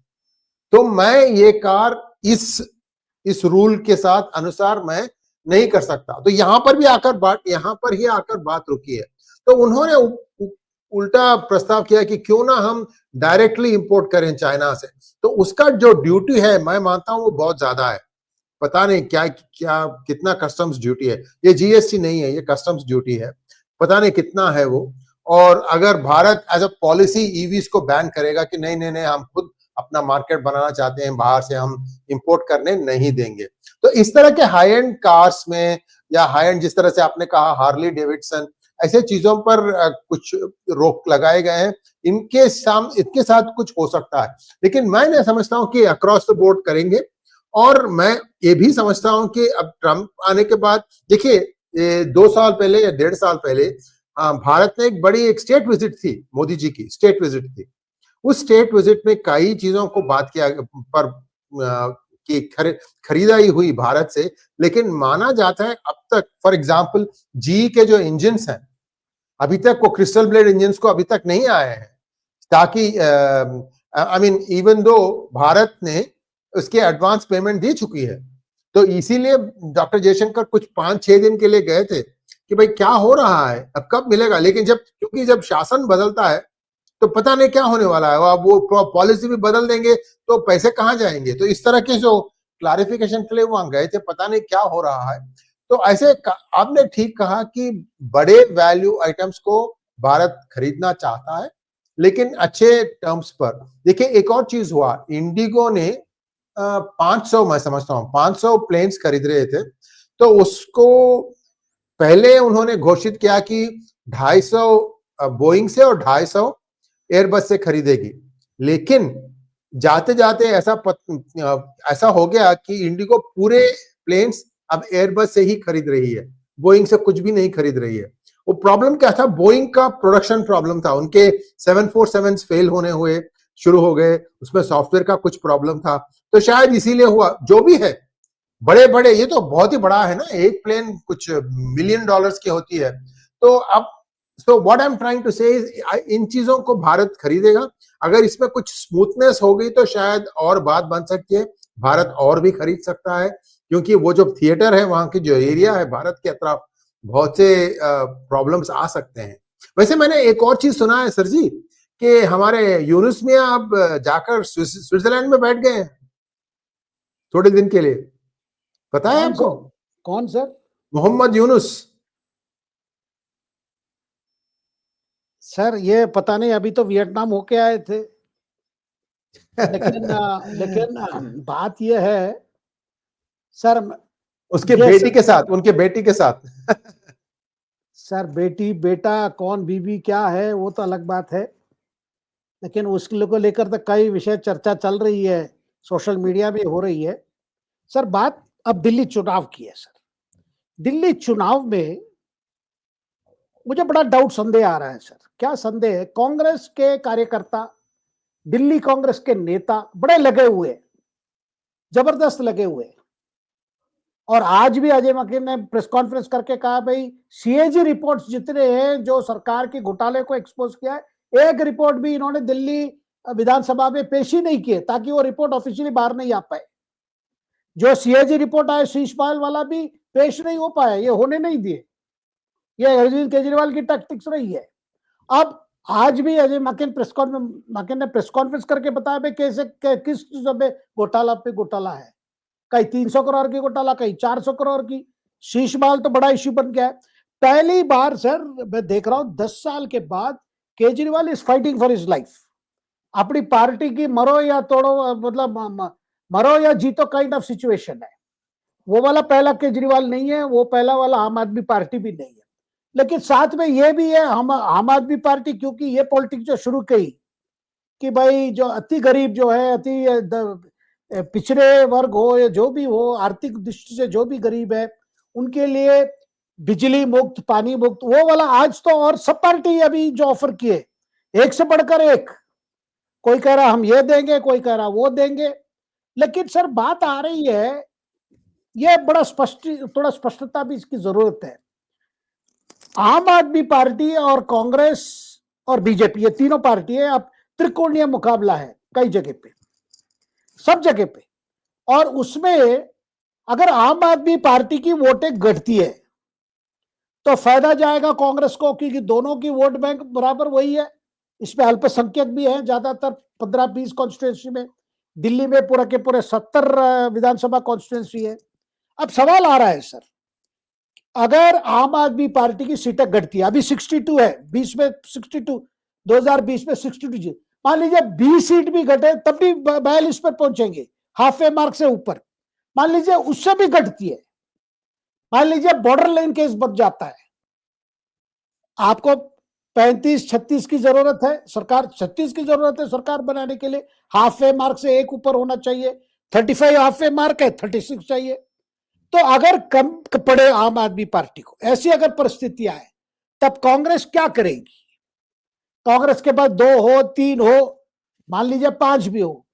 तो मैं ये कार इस रूल के साथ अनुसार मैं नहीं कर सकता। तो यहां पर ही आकर बात रुकी है। तो उन्होंने उल्टा प्रस्ताव किया कि क्यों ना हम डायरेक्टली इंपोर्ट करें चाइना से। तो उसका जो ड्यूटी है, मैं मानता हूं वो बहुत ज्यादा है। पता नहीं क्या क्या कितना कस्टम्स ड्यूटी है, ये जीएसटी नहीं है, ये कस्टम्स ड्यूटी है, पता नहीं कितना है वो। और अगर Bharat as a policy EVs को बैन करेगा कि नहीं नहीं नहीं हम खुद अपना मार्केट बनाना चाहते हैं, बाहर से हम इंपोर्ट करने नहीं देंगे। तो इस तरह के हाई एंड कार्स में या हाई एंड जिस तरह से आपने कहा हार्ली डेविडसन, ऐसे चीजों पर कुछ रोक लगाए गए हैं। इनके साथ कुछ हो सकता है, लेकिन मैं नहीं समझता हूं कि अक्रॉस द बोर्ड करेंगे। और मैं ये भी समझता हूं कि अब ट्रंप आने के बाद, देखिए 2 साल पहले या 1.5 साल पहले भारत में एक स्टेट विजिट थी, मोदी जी की स्टेट विजिट थी। उस स्टेट विजिट में कई चीजों को बात किया पर की खरीदारी हुई भारत से, लेकिन माना जाता है अब तक, फॉर एग्जांपल जी के जो इंजन्स हैं, अभी तक वो क्रिस्टल ब्लेड इंजन्स को अभी तक नहीं आए हैं, ताकि I mean even though Bharat ने उसके एडवांस पेमेंट दी चुकी है। तो इसीलिए डॉक्टर जयशंकर कुछ 5-6 दिन के लिए गए थे कि भाई क्या हो रहा है, अब कब मिलेगा। लेकिन क्योंकि जब शासन बदलता है तो पता नहीं क्या होने वाला है, अब वो पॉलिसी भी बदल देंगे तो पैसे कहां जाएंगे। तो इस तरह के जो क्लैरिफिकेशन के लिए वहां गए थे, पता नहीं क्या हो रहा है। तो ऐसे आपने ठीक कहा कि बड़े वैल्यू आइटम्स को भारत खरीदना चाहता है, लेकिन अच्छे टर्म्स पर। देखिए एक और चीज हुआ, इंडिगो ने 500, मैं समझता हूं 500 प्लेन्स खरीद रहे थे, तो उसको पहले उन्होंने घोषित किया कि 250 बोइंग से और 250 एयरबस से खरीदेगी। लेकिन जाते जाते ऐसा हो गया कि इंडिगो पूरे प्लेन्स अब एयरबस से ही खरीद रही है, बोइंग से कुछ भी नहीं खरीद रही है। वो प्रॉब्लम क्या था, बोइंग का प्रोडक्शन प्रॉब्लम था, उनके 747 फेल होने हुए शुरू हो गए, उसमें सॉफ्टवेयर का कुछ प्रॉब्लम था, तो शायद इसीलिए हुआ। जो भी है, बड़े बड़े, ये तो बहुत ही बड़ा है ना, एक प्लेन कुछ $1 मिलियन की होती है। तो अब what I am trying to say is, इन चीजों को भारत खरीदेगा। अगर इसमें कुछ स्मूथनेस हो गई तो शायद और बात बन सकती है, भारत और भी खरीद सकता है, क्योंकि वो जो थिएटर है, वहां की जो एरिया है भारत के अतराफ, बहुत से प्रॉब्लम्स आ सकते हैं। वैसे मैंने एक और चीज सुना है सर जी, कि हमारे यूनुस मियां अब जाकर स्विट्जरलैंड में बैठ गए हैं थोड़े दिन के लिए, पता है आपको? कौन सर? मोहम्मद यूनुस। सर ये पता नहीं, अभी तो वियतनाम होके आए थे। लेकिन बात यह है सर, उसके बेटी के साथ, उनके बेटी के साथ सर बेटी बेटा कौन बीबी क्या है वो तो अलग बात है, लेकिन उसके को लेकर तो कई विषय चर्चा चल रही है, सोशल मीडिया में हो रही है। सर बात अब दिल्ली चुनाव की है। सर दिल्ली चुनाव में मुझे बड़ा डाउट, संदेह आ रहा है। सर क्या संदेह है? कांग्रेस के कार्यकर्ता, दिल्ली कांग्रेस के नेता बड़े लगे हुए, जबरदस्त लगे हुए। और आज भी अजय मकेन ने प्रेस कॉन्फ्रेंस करके कहा, भाई सीएजी रिपोर्ट्स जितने हैं जो सरकार के घोटाले को एक्सपोज किया है, एक रिपोर्ट भी इन्होंने दिल्ली विधानसभा में पेश ही नहीं किए, ताकि वो रिपोर्ट ऑफिशियली बाहर नहीं आ पाए। जो सीएजी रिपोर्ट आए शीश महल वाला भी पेश नहीं हो पाया, ये होने नहीं दिए। ये अरविंद केजरीवाल की टैक्टिक्स रही है। अब आज भी अजय मकेन ने प्रेस कॉन्फ्रेंस करके बताया भाई कैसे किस चीजों पे घोटाला है। कहीं 300 करोड़ की घोटाला, कहीं 400 करोड़ की। शीश महल तो बड़ा इश्यू बन गया है। पहली बार सर मैं देख रहा हूं 10 साल के बाद Kejriwal is fighting for his life. अपनी पार्टी की मरो या तोड़ो, मतलब मरो या जीतो काइंड ऑफ सिचुएशन है। वो वाला पहला केजरीवाल नहीं है, वो पहला वाला आम आदमी पार्टी भी नहीं है। लेकिन साथ में ये भी है, हम आम आदमी पार्टी क्योंकि ये पॉलिटिक्स जो शुरू की कि भाई जो अति गरीब जो है, अति पिछड़े वर्ग हो या जो भी हो, आर्थिक दृष्टि से जो भी गरीब है, उनके लिए बिजली मुक्त, पानी मुक्त, वो वाला आज तो। और सब पार्टी अभी जो ऑफर किए, एक से बढ़कर एक, कोई कह रहा हम ये देंगे, कोई कह रहा वो देंगे। लेकिन सर बात आ रही है, ये बड़ा थोड़ा स्पष्टता भी इसकी जरूरत है। आम आदमी पार्टी और कांग्रेस और बीजेपी, ये तीनों पार्टी है, अब त्रिकोणीय मुकाबला है कई जगह पे, सब जगह पे। और उसमें अगर आम आदमी पार्टी की वोटें घटती है तो फायदा जाएगा कांग्रेस को, क्योंकि दोनों की वोट बैंक बराबर वही है। इसमें अल्पसंख्यक भी है ज्यादातर, 15-20 कॉन्स्टिट्यूंसी में। दिल्ली में पूरा के पूरे 70 विधानसभा कॉन्स्टिट्यूंसी है। अब सवाल आ रहा है सर, अगर आम आदमी पार्टी की सीटें घटती है, अभी 62 है, 20 में 62, 2020 में 62 जी, मान लीजिए 20 सीट भी घटे तब भी 42 पर पहुंचेंगे, हाफ वे मार्क से ऊपर। मान लीजिए उससे भी घटती है, मान लीजिए बॉर्डर लाइन केस बच जाता है, आपको 35-36 की जरूरत है, सरकार 36 की जरूरत है सरकार बनाने के लिए, हाफ वे मार्क से एक ऊपर होना चाहिए, 35 हाफ वे मार्क है, 36 चाहिए। तो अगर कम पड़े आम आदमी पार्टी को, ऐसी अगर परिस्थितियां है, तब कांग्रेस क्या करेगी? कांग्रेस के पास 2 हो, 3 हो, मान लीजिए 5 भी हो,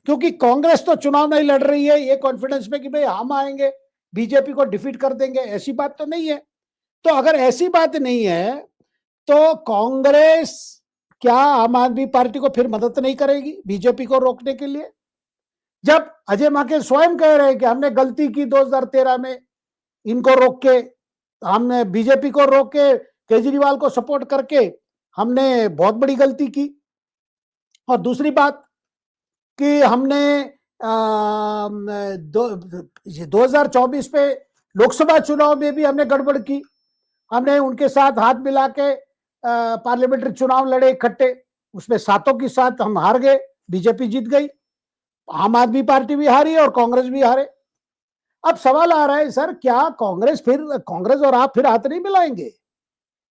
क्योंकि कांग्रेस तो चुनाव नहीं लड़ रही है ये कॉन्फिडेंस में कि भाई हम आएंगे, बीजेपी को डिफीट कर देंगे, ऐसी बात तो नहीं है। तो अगर ऐसी बात नहीं है तो कांग्रेस क्या आम आदमी पार्टी को फिर मदद नहीं करेगी बीजेपी को रोकने के लिए? जब अजय माकन स्वयं कह रहे हैं कि हमने गलती की 2013 में, इनको रोक के, हमने बीजेपी को रोक के केजरीवाल को सपोर्ट करके हमने बहुत बड़ी गलती की। और दूसरी बात कि हमने 2024 पे लोकसभा चुनाव में भी हमने गड़बड़ की, हमने उनके साथ हाथ मिला के पार्लियामेंट्री चुनाव लड़े इकट्ठे, उसमें 7 की 7 हम हार गए, बीजेपी जीत गई, आम आदमी पार्टी भी हारी और कांग्रेस भी हारे। अब सवाल आ रहा है सर, क्या कांग्रेस और आप फिर हाथ नहीं मिलाएंगे,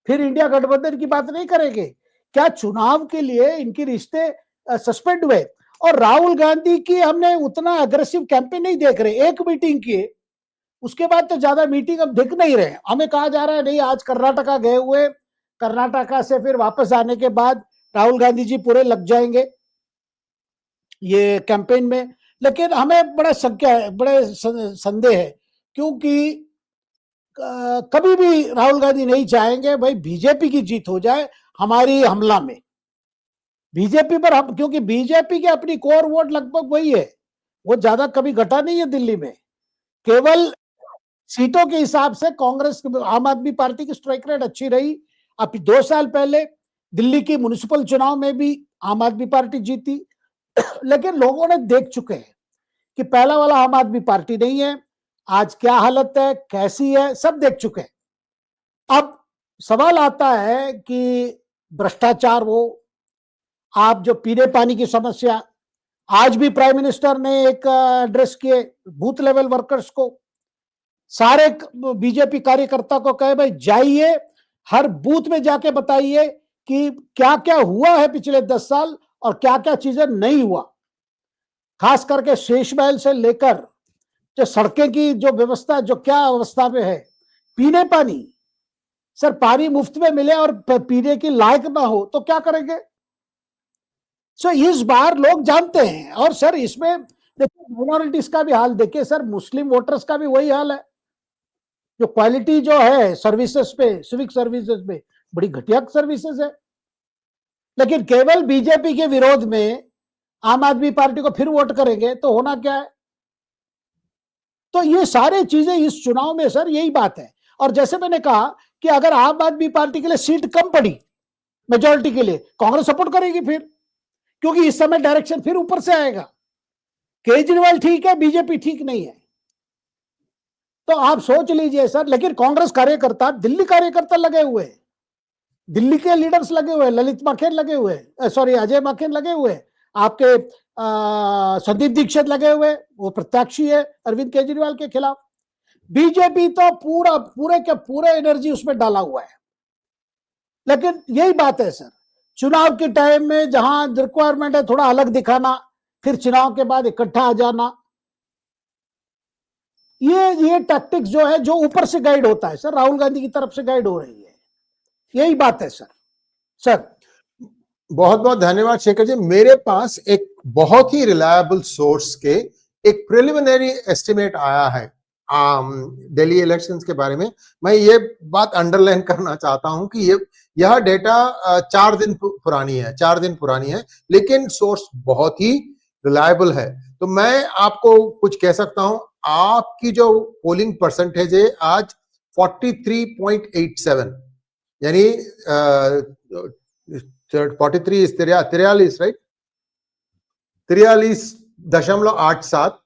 फिर इंडिया गठबंधन की बात नहीं करेंगे? क्या चुनाव के लिए इनके रिश्ते सस्पेंड हुए? और राहुल गांधी की हमने उतना अग्रेसिव कैंपेन नहीं देख रहे, एक मीटिंग की, उसके बाद तो ज्यादा मीटिंग अब दिख नहीं रहे। हमें कहा जा रहा है नहीं, आज कर्नाटका गए हुए, कर्नाटका से फिर वापस आने के बाद राहुल गांधी जी पूरे लग जाएंगे ये कैंपेन में। लेकिन हमें बड़ा संदेह है, क्योंकि कभी भी राहुल गांधी नहीं चाहेंगे भाई बीजेपी की जीत हो जाए हमारी हमला में, बीजेपी पर हम, क्योंकि बीजेपी की अपनी कोर वोट लगभग वही है, वो ज्यादा कभी घटा नहीं है दिल्ली में, केवल सीटों के हिसाब से कांग्रेस आम आदमी पार्टी की स्ट्राइक रेट अच्छी रही। अब 2 साल पहले दिल्ली की म्युनिसिपल चुनाव में भी आम आदमी पार्टी जीती, लेकिन लोगों ने देख चुके हैं कि पहला वाला आम आदमी पार्टी नहीं है, आज क्या हालत है, कैसी है, सब देख चुके हैं। अब सवाल आता है कि भ्रष्टाचार हो, आप जो पीने पानी की समस्या, आज भी प्राइम मिनिस्टर ने एक एड्रेस किए बूथ लेवल वर्कर्स को, सारे बीजेपी कार्यकर्ता को कहे भाई जाइए हर बूथ में जाके बताइए कि क्या क्या हुआ है पिछले 10 साल और क्या क्या चीजें नहीं हुआ, खास करके शेष महल से लेकर जो सड़कें की जो व्यवस्था, जो क्या अवस्था में है, पीने पानी, सर पानी मुफ्त में मिले और पीने की लायक ना हो तो क्या करेंगे? सो इस बार लोग जानते हैं। और सर इसमें देखिए माइनॉरिटीज का भी हाल देखिए सर, मुस्लिम वोटर्स का भी वही हाल है, जो क्वालिटी जो है सर्विसेज पे, सिविक सर्विसेज पे बड़ी घटिया सर्विसेज है, लेकिन केवल बीजेपी के विरोध में आम आदमी पार्टी को फिर वोट करेंगे तो होना क्या है? तो ये सारी चीजें इस चुनाव में सर यही बात है। और जैसे मैंने कहा कि अगर आम आदमी पार्टी के लिए सीट कम पड़ी मेजोरिटी के लिए, कांग्रेस सपोर्ट करेगी फिर, क्योंकि इस समय डायरेक्शन फिर ऊपर से आएगा, केजरीवाल ठीक है, बीजेपी ठीक नहीं है। तो आप सोच लीजिए सर, लेकिन कांग्रेस कार्यकर्ता, दिल्ली कार्यकर्ता लगे हुए, दिल्ली के लीडर्स लगे हुए, ललित माखेन लगे हुए, सॉरी अजय माखेन लगे हुए, आपके संदीप दीक्षित लगे हुए, वो प्रत्याशी है अरविंद केजरीवाल के खिलाफ। बीजेपी तो पूरे के पूरे एनर्जी उसमें डाला हुआ है। लेकिन यही बात है सर, चुनाव के टाइम में जहां रिक्वायरमेंट है थोड़ा अलग दिखाना, फिर चुनाव के बाद इकट्ठा आ जाना, ये टैक्टिक्स जो है, जो ऊपर से गाइड होता है सर, राहुल गांधी की तरफ से गाइड हो रही है, यही बात है सर। बहुत बहुत धन्यवाद शेखर जी। मेरे पास एक बहुत ही रिलायबल सोर्स के एक प्रिलिमिनरी एस्टिमेट आया है दिल्ली इलेक्शंस के बारे में। मैं ये बात अंडरलाइन करना चाहता हूं कि यह डेटा 4 दिन पुरानी है, लेकिन सोर्स बहुत ही रिलायबल है। तो मैं आपको कुछ कह सकता हूं, आपकी जो पोलिंग परसेंटेज है आज 43.87, यानी 43 43, राइट, 43.87,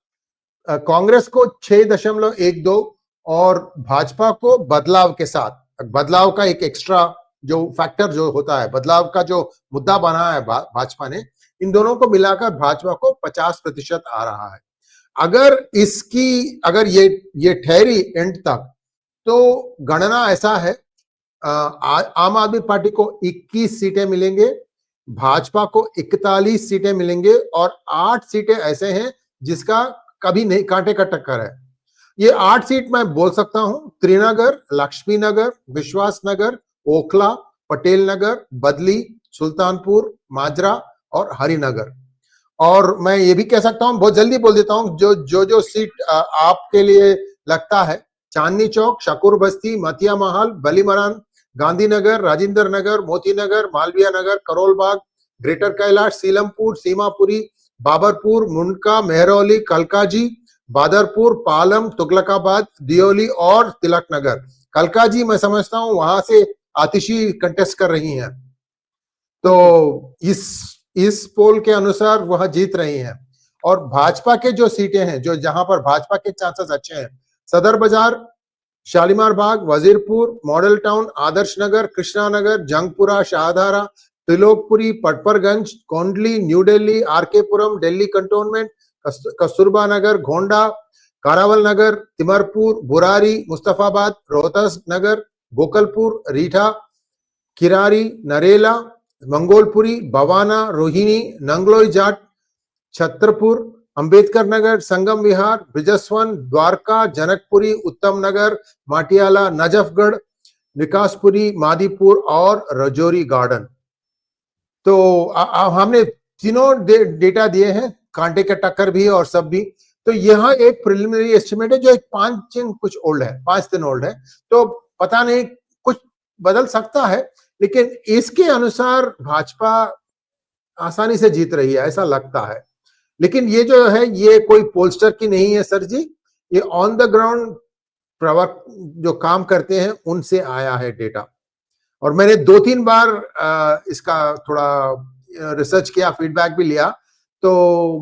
कांग्रेस को 6.12 और भाजपा को बदलाव के साथ, बदलाव का एक एक्स्ट्रा जो फैक्टर जो होता है, बदलाव का जो मुद्दा बना है भाजपा ने, इन दोनों को मिलाकर भाजपा को 50% आ रहा है। अगर ये ठहरी एंड तक, तो गणना ऐसा है, आम आदमी पार्टी को 21 सीटें मिलेंगे, भाजपा को 41 सीटें मिलेंगे और 8 सीटें ऐसे हैं जिसका कभी नहीं कांटे का टक्कर है। ये 8 सीट मैं बोल सकता हूं, त्रिनगर, लक्ष्मी नगर, विश्वास नगर, ओखला, पटेल नगर, बदली, सुल्तानपुर, माजरा और हरिनगर। और मैं ये भी कह सकता हूं, बहुत जल्दी बोल देता हूं, जो सीट आपके लिए लगता है, चांदनी चौक, शकूर बस्ती, मतिया महल, बलीमरान, गांधीनगर, राजेंद्र नगर, मोती नगर, मालवीय नगर, करोल बाग, ग्रेटर कैलाश, सीलमपुर, सीमापुरी, बाबरपुर, मुंडका, मेहरौली, कलकाजी, बादरपुर, पालम, तुगलकाबाद, दियोली और तिलक नगर। कलकाजी मैं समझता हूं वहां से आतिशी कंटेस्ट कर रही हैं, तो इस पोल के अनुसार वह जीत रही हैं। और भाजपा के जो सीटें हैं, जो जहां पर भाजपा के चांसेस अच्छे हैं, सदर बाजार, शालीमार बाग, Wazirpur, model town, Adarsh Nagar, Krishna Nagar, Jangpura, Shahdara, Trilokpuri, Patparganj, Kondli, new Delhi, RK Puram, Delhi cantonment, Kasturba नगर, गोंडा, कारावल नगर, तिमरपुर, बुरारी, मुस्तफाबाद, रोहतस नगर, गोकलपुर, रीठा, किरारी, नरेला, मंगोलपुरी, बवाना, रोहिणी, नंगलोई जाट, छत्रपुर, अंबेडकर नगर, संगम विहार, बिजस्वन, द्वारका, जनकपुरी, उत्तम नगर, माटियाला, नजफगढ़, विकासपुरी, मादीपुर और रजौरी गार्डन। तो हमने तीनों डेटा दिए हैं, कांटे के टक्कर भी और सब भी। तो यह एक प्रिलिमिनरी एस्टिमेट है जो एक 5 दिन ओल्ड है, तो पता नहीं कुछ बदल सकता है, लेकिन इसके अनुसार भाजपा आसानी से जीत रही है ऐसा लगता है। लेकिन ये जो है, ये कोई पोलस्टर की नहीं है सर जी, ये ऑन द ग्राउंड प्रवक्ता जो काम करते हैं उनसे आया है डेटा। और मैंने 2-3 बार इसका थोड़ा रिसर्च किया, फीडबैक भी लिया, तो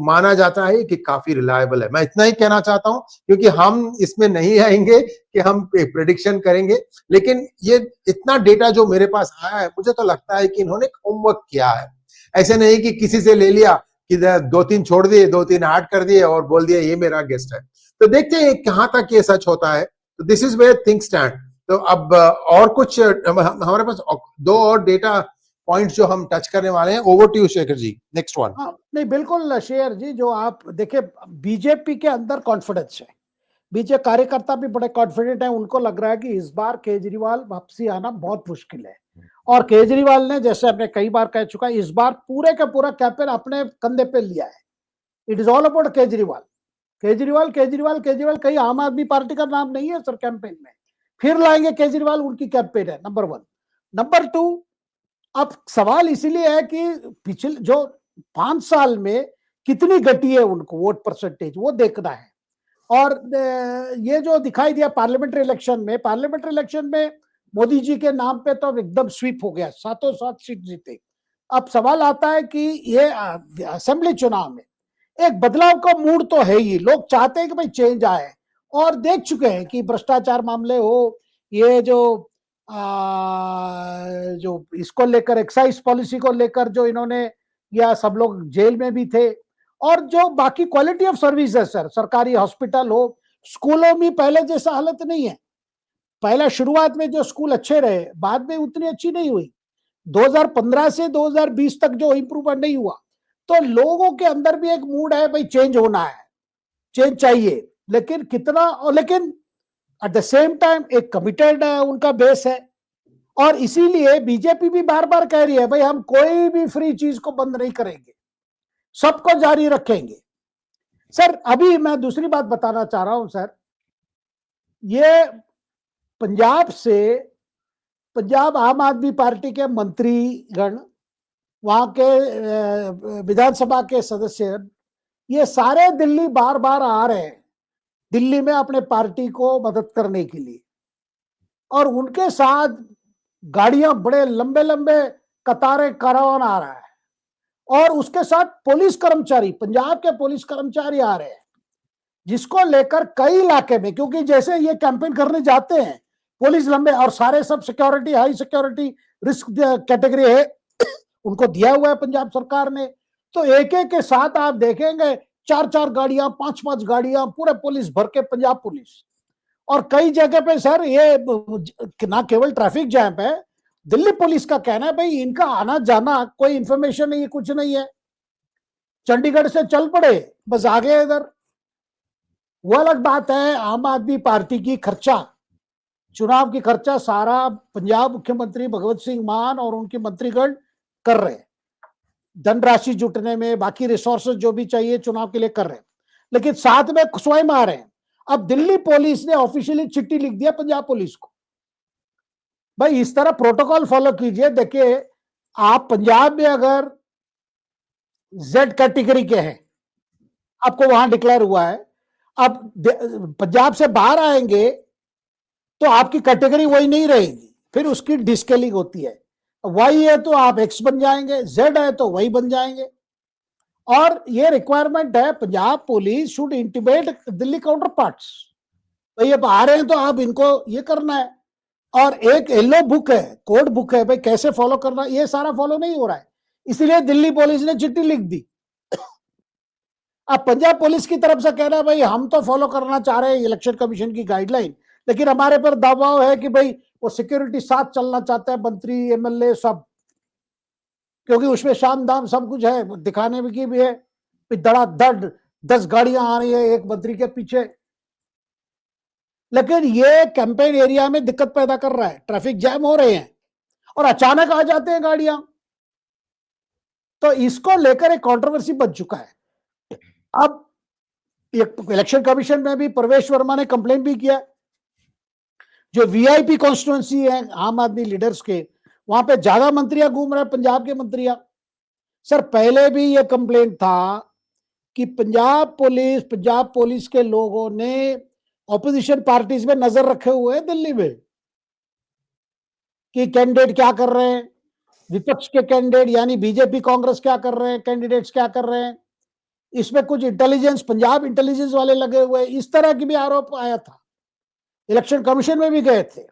माना जाता है कि काफी रिलायबल है। मैं इतना ही कहना चाहता हूं, क्योंकि हम इसमें नहीं आएंगे कि हम प्रेडिक्शन करेंगे, लेकिन ये इतना डेटा जो मेरे पास आया है, मुझे तो लगता है कि इन्होंने होमवर्क किया है। ऐसे नहीं कि किसी से ले लिया कि 2-3 छोड़ दिए, 2-3 ऐड कर दिए और बोल दिया ये मेरा गेस्ट है। तो देखते हैं कहां तक ये सच होता है। तो this is where things stand. तो अब और कुछ हमारे पास 2 और डेटा पॉइंट्स जो हम टच करने वाले हैं। Over to you Shekhar ji, next one. नहीं बिल्कुल शेयर जी, जो आप देखिए बीजेपी के अंदर कॉन्फिडेंस है, बीजेपी कार्यकर्ता भी बड़े कॉन्फिडेंट हैं, उनको लग रहा है कि इस बार केजरीवाल वापसी आना बहुत मुश्किल है। और केजरीवाल ने, जैसे हमने कई बार कह चुका, इस बार पूरे का पूरा कैंपेन अपने कंधे पे लिया है। It is all about Kejriwal, Kejriwal, Kejriwal, Kejriwal. कहीं आम आदमी पार्टी का नाम नहीं है सर कैंपेन में, फिर लाएंगे केजरीवाल, उनकी कैंपेन है नंबर 1। नंबर 2, अब सवाल इसीलिए है कि पिछले जो 5 साल में कितनी घटी है उनको वोट परसेंटेज, वो देखना है। और ये जो दिखाई दिया पार्लियामेंट्री इलेक्शन में मोदी जी के नाम पे तो एकदम स्वीप हो गया, 7 सीट जीते। अब सवाल आता है कि ये असेंबली चुनाव में एक बदलाव का मूड तो है ही, लोग चाहते हैं कि भाई चेंज आए, और देख चुके हैं कि भ्रष्टाचार मामले हो, ये जो इसको लेकर, एक्साइज पॉलिसी को लेकर जो इन्होंने, या सब लोग जेल में भी थे, और जो बाकी क्वालिटी ऑफ सर्विस है सर, सरकारी हॉस्पिटल हो, स्कूलों में पहले जैसा हालत नहीं है। पहले शुरुआत में जो स्कूल अच्छे रहे, बाद में उतनी अच्छी नहीं हुई। 2015 से 2020 तक जो इंप्रूवमेंट नहीं हुआ, तो लोगों के अंदर भी एक मूड है, भाई चेंज होना है, चेंज चाहिए, लेकिन कितना, और लेकिन एट द सेम टाइम एक कमिटेड उनका बेस है। और इसीलिए बीजेपी भी बार बार कह रही है, भाई हम कोई भी फ्री चीज को बंद नहीं करेंगे, सबको जारी रखेंगे। सर अभी मैं दूसरी बात बताना चाह रहा हूं सर, ये पंजाब आम आदमी पार्टी के मंत्रीगण, वहां के विधानसभा के सदस्य, ये सारे दिल्ली बार बार आ रहे हैं, दिल्ली में अपने पार्टी को मदद करने के लिए, और उनके साथ गाड़ियां, बड़े लंबे लंबे कतारें, कारवान आ रहा है, और उसके साथ पुलिस कर्मचारी, पंजाब के पुलिस कर्मचारी आ रहे हैं, जिसको लेकर कई इलाके में, क्योंकि जैसे ये कैंपेन करने जाते हैं, पुलिस लंबे, और सारे सब security, high security risk category है, उनको दिया हुआ है पंजाब सरकार ने। तो एक एक के साथ आप देखेंगे 4-4 गाड़ियां, 5-5 गाड़ियां, पूरे पुलिस भर के, पंजाब पुलिस। और कई जगह पे सर ये ना केवल ट्रैफिक जैम है, दिल्ली पुलिस का कहना है भाई इनका आना जाना कोई इंफॉर्मेशन नहीं है, कुछ नहीं है, चंडीगढ़ से चल पड़े बस आ गए इधर। वो अलग बात है, आम आदमी पार्टी की खर्चा, चुनाव की खर्चा सारा पंजाब मुख्यमंत्री भगवत सिंह मान और उनके मंत्रीगण कर रहे हैं, धनराशि जुटने में, बाकी रिसोर्सेज जो भी चाहिए चुनाव के लिए कर रहे हैं, लेकिन साथ में स्वयं आ रहे हैं। अब दिल्ली पुलिस ने ऑफिशियली चिट्ठी लिख दिया पंजाब पुलिस को, भाई इस तरह प्रोटोकॉल फॉलो कीजिए। देखिए आप पंजाब में अगर जेड कैटेगरी के हैं, आपको वहां डिक्लेयर हुआ है, अब पंजाब से बाहर आएंगे तो आपकी कैटेगरी वही नहीं रहेगी, फिर उसकी डिस्केलिंग होती है, वाई है तो आप एक्स बन जाएंगे, जेड है तो वाई बन जाएंगे। और ये रिक्वायरमेंट है, Punjab police should intimate Delhi counter parts, भाई अब आ रहे हैं तो आप इनको ये करना है। और एक येलो बुक है, कोड बुक है, भाई कैसे फॉलो करना, ये सारा फॉलो नहीं हो रहा है, इसलिए दिल्ली पुलिस ने चिट्ठी लिख दी। अब पंजाब पुलिस की तरफ से कहना भाई हम तो फॉलो करना चाह रहे हैं इलेक्शन कमीशन की गाइडलाइन, लेकिन हमारे पर दबाव है कि भाई वो सिक्योरिटी साथ चलना चाहते हैं, मंत्री एमएलए सब, क्योंकि उसमें शाम दाम सब कुछ है, दिखाने में की भी है, धड़ाधड़ 10 गाड़ियां आ रही है एक मंत्री के पीछे। लेकिन ये कैंपेन एरिया में दिक्कत पैदा कर रहा है, ट्रैफिक जैम हो रहे हैं और अचानक आ जाते हैं गाड़ियां, तो इसको लेकर एक कंट्रोवर्सी बन चुका है। अब इलेक्शन कमीशन में भी प्रवेश वर्मा ने कंप्लेन भी किया, जो वीआईपी कॉन्स्टिट्यूएंसी है आम आदमी लीडर्स के, वहां पे ज्यादा मंत्रियां घूम रहे हैं, पंजाब के मंत्रियां। सर पहले भी ये कंप्लेंट था कि पंजाब पुलिस के लोगों ने ऑपोजिशन पार्टीज में नजर रखे हुए हैं दिल्ली में, कि कैंडिडेट क्या कर रहे हैं, विपक्ष के कैंडिडेट यानी बीजेपी कांग्रेस क्या कर रहे हैं, कैंडिडेट्स क्या कर रहे हैं, इसमें कुछ इंटेलिजेंस, पंजाब इंटेलिजेंस वाले लगे हुए, इस तरह की भी आरोप आया था, इलेक्शन कमीशन में भी गए थे।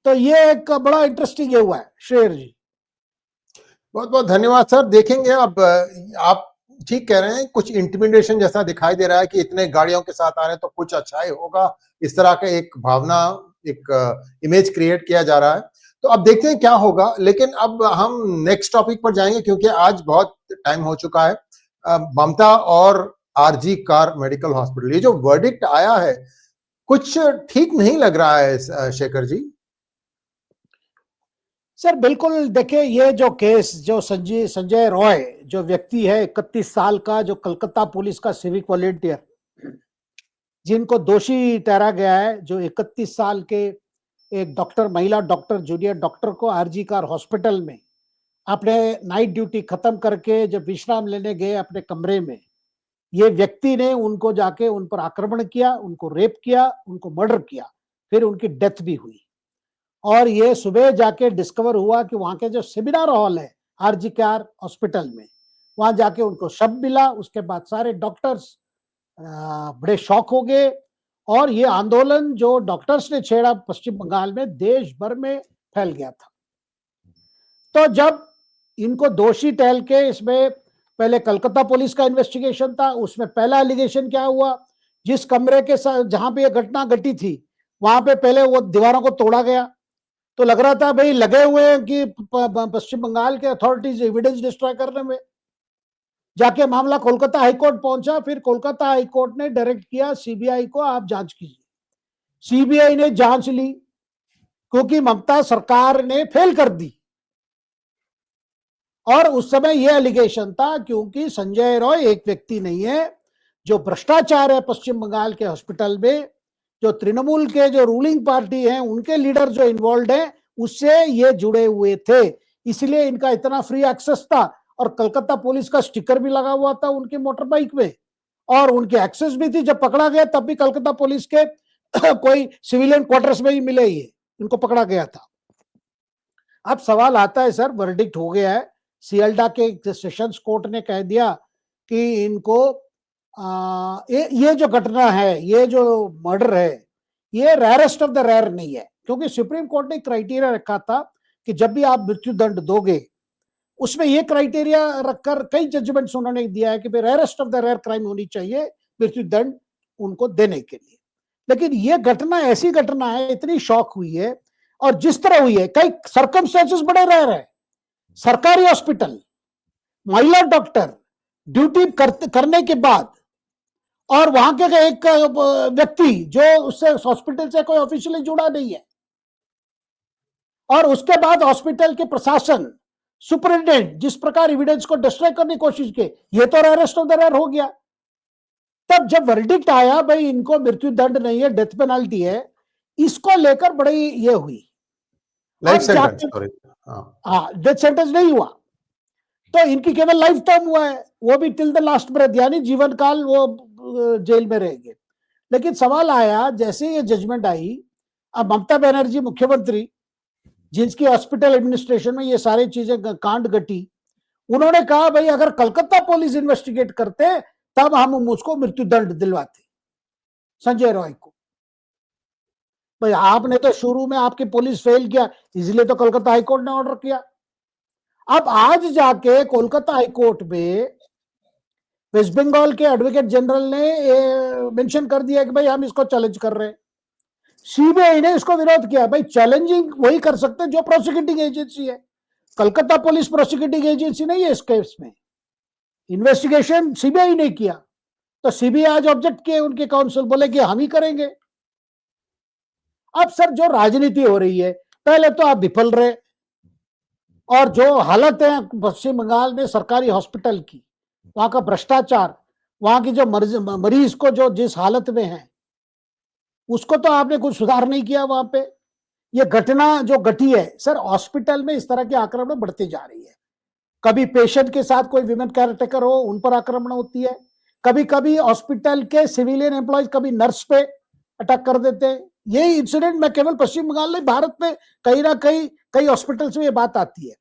तो ये एक बड़ा इंटरेस्टिंग ये हुआ है शेर जी। बहुत बहुत धन्यवाद सर। देखेंगे अब आप ठीक कह रहे हैं, कुछ इंटिमिडेशन जैसा दिखाई दे रहा है कि इतने गाड़ियों के साथ आ रहे हैं तो कुछ अच्छा ही होगा, इस तरह का एक भावना, एक इमेज क्रिएट किया जा रहा है। तो अब देखते हैं क्या होगा। लेकिन अब हम नेक्स्ट टॉपिक पर जाएंगे क्योंकि आज बहुत टाइम हो चुका है। ममता और आरजी कार मेडिकल हॉस्पिटल, ये जो वर्डिक्ट आया है कुछ ठीक नहीं लग रहा है शेखर जी। सर बिल्कुल, देखिए ये जो केस, जो संजय रॉय जो व्यक्ति है 31 साल का, जो कलकत्ता पुलिस का सिविक वॉलेंटियर, जिनको दोषी ठहरा गया है, जो 31 साल के एक डॉक्टर, महिला डॉक्टर, जूनियर डॉक्टर को आरजी कार हॉस्पिटल में अपने नाइट ड्यूटी खत्म करके जब विश्राम लेने गए अपने कमरे में, ये व्यक्ति ने उनको जाके उन पर आक्रमण किया, उनको रेप किया, उनको मर्डर किया, फिर उनकी डेथ भी हुई। और ये सुबह जाके डिस्कवर हुआ कि वहां के जो सेमिनार हॉल है आरजी कार हॉस्पिटल में, वहां जाके उनको शव मिला। उसके बाद सारे डॉक्टर्स बड़े शॉक हो गए, और ये आंदोलन जो डॉक्टर्स ने छेड़ा पश्चिम बंगाल में, देश भर में फैल गया था। तो जब इनको दोषी ठहर के, इसमें पहले कलकत्ता पुलिस का इन्वेस्टिगेशन था, उसमें पहला एलिगेशन क्या हुआ, जिस कमरे के साथ जहां पे ये घटना घटी थी वहां पे पहले वो दीवारों को तोड़ा गया, तो लग रहा था भाई लगे हुए हैं कि पश्चिम बंगाल के अथॉरिटीज एविडेंस डिस्ट्रॉय करने में। जाके मामला कोलकाता हाईकोर्ट पहुंचा, फिर कोलकाता हाईकोर्ट ने डायरेक्ट किया सीबीआई को, आप जांच कीजिए। सीबीआई ने जांच ली, क्योंकि ममता सरकार ने फेल कर दी। और उस समय यह एलिगेशन था क्योंकि संजय रॉय एक व्यक्ति नहीं है, जो भ्रष्टाचार है पश्चिम बंगाल के हॉस्पिटल में, जो तृणमूल के जो रूलिंग पार्टी है उनके लीडर जो इन्वॉल्व है, उससे ये जुड़े हुए थे, इसलिए इनका इतना फ्री एक्सेस था। और कलकत्ता पुलिस का स्टिकर भी लगा हुआ था उनके मोटर बाइक में, और उनके एक्सेस भी थी। जब पकड़ा गया तब भी कलकत्ता पुलिस के कोई सिविलियन क्वार्टर्स में ही मिले, ये इनको पकड़ा गया था। अब सवाल आता है सर, वर्डिक्ट हो गया है, सियालडा के सेशंस कोर्ट ने कह दिया कि इनको ये जो घटना है, ये जो मर्डर है, ये रेयरेस्ट ऑफ द रेयर नहीं है, क्योंकि सुप्रीम कोर्ट ने क्राइटेरिया रखा था कि जब भी आप मृत्यु दंड दोगे, उसमें ये क्राइटेरिया रखकर कई जजमेंट्स उन्होंने दिया है कि भाई rarest of the rare crime होनी चाहिए मृत्यु दंड उनको देने के लिए। लेकिन ये घटना ऐसी घटना है, इतनी शॉक हुई है, और जिस तरह हुई है, कई सर्कमस्टेंसेस बड़े रह रहे हैं। सरकारी हॉस्पिटल, महिला डॉक्टर ड्यूटी करने के बाद, और वहां के एक व्यक्ति जो उससे हॉस्पिटल से कोई ऑफिशियली जुड़ा नहीं है, और उसके बाद हॉस्पिटल के प्रशासन, सुपरिटेंडेंट जिस प्रकार एविडेंस को डिस्ट्रॉय करने की कोशिश की, ये तो अरेस्ट ऑफ द रेयर हो गया। तब जब वर्डिक्ट आया भाई इनको मृत्यु दंड नहीं है, डेथ पेनल्टी है, इसको लेकर बड़ी ये हुई, लाइफ सेंटेंस, हाँ डेथ सेंटेंस नहीं हुआ, तो इनकी केवल लाइफ टर्म हुआ है, वो भी टिल द लास्ट ब्रेथ, यानी जीवन काल वो जेल में रहेंगे। लेकिन सवाल आया जैसे ये जजमेंट आई, अब ममता बनर्जी मुख्यमंत्री, जिनकी हॉस्पिटल एडमिनिस्ट्रेशन में ये सारी चीजें कांड घटी, उन्होंने कहा भाई अगर कलकत्ता पुलिस इन्वेस्टिगेट करते तब हम उसको मृत्यु दंड दिलवाते संजय रॉय को। भाई आपने तो शुरू में आपकी पुलिस फेल किया, इसलिए तो कोलकाता हाईकोर्ट ने ऑर्डर किया। अब आज जाके कोलकाता हाईकोर्ट में वेस्ट बंगाल के एडवोकेट जनरल ने मेंशन कर दिया कि भाई हम इसको चैलेंज कर रहे हैं। सीबीआई ने इसको विरोध किया। भाई चैलेंजिंग वही कर सकते जो प्रोसिक्यूटिंग एजेंसी है, कलकत्ता पुलिस प्रोसिक्यूटिंग एजेंसी नहीं है इस केस में, इन्वेस्टिगेशन सीबीआई ने किया, तो सीबीआई आज ऑब्जेक्ट किए, उनके काउंसिल बोले कि हम ही करेंगे। अब सर जो राजनीति हो रही है, पहले तो आप विफल रहे, और जो हालत है पश्चिम बंगाल में सरकारी हॉस्पिटल की, वहां का भ्रष्टाचार, वहां की जो मरीज को जो जिस हालत में है, उसको तो आपने कुछ सुधार नहीं किया वहां पे। ये घटना जो घटी है सर, हॉस्पिटल में इस तरह के आक्रमण बढ़ते जा रही है। कभी पेशेंट के साथ कोई विमेन केयरटेकर हो, उन पर आक्रमण होती है, कभी कभी हॉस्पिटल के सिविलियन एम्प्लॉयज कभी नर्स पे अटैक कर देते हैं। यही इंसिडेंट में केवल पश्चिम बंगाल नहीं, भारत में कहीं ना कहीं कई हॉस्पिटल्स में ये बात आती है।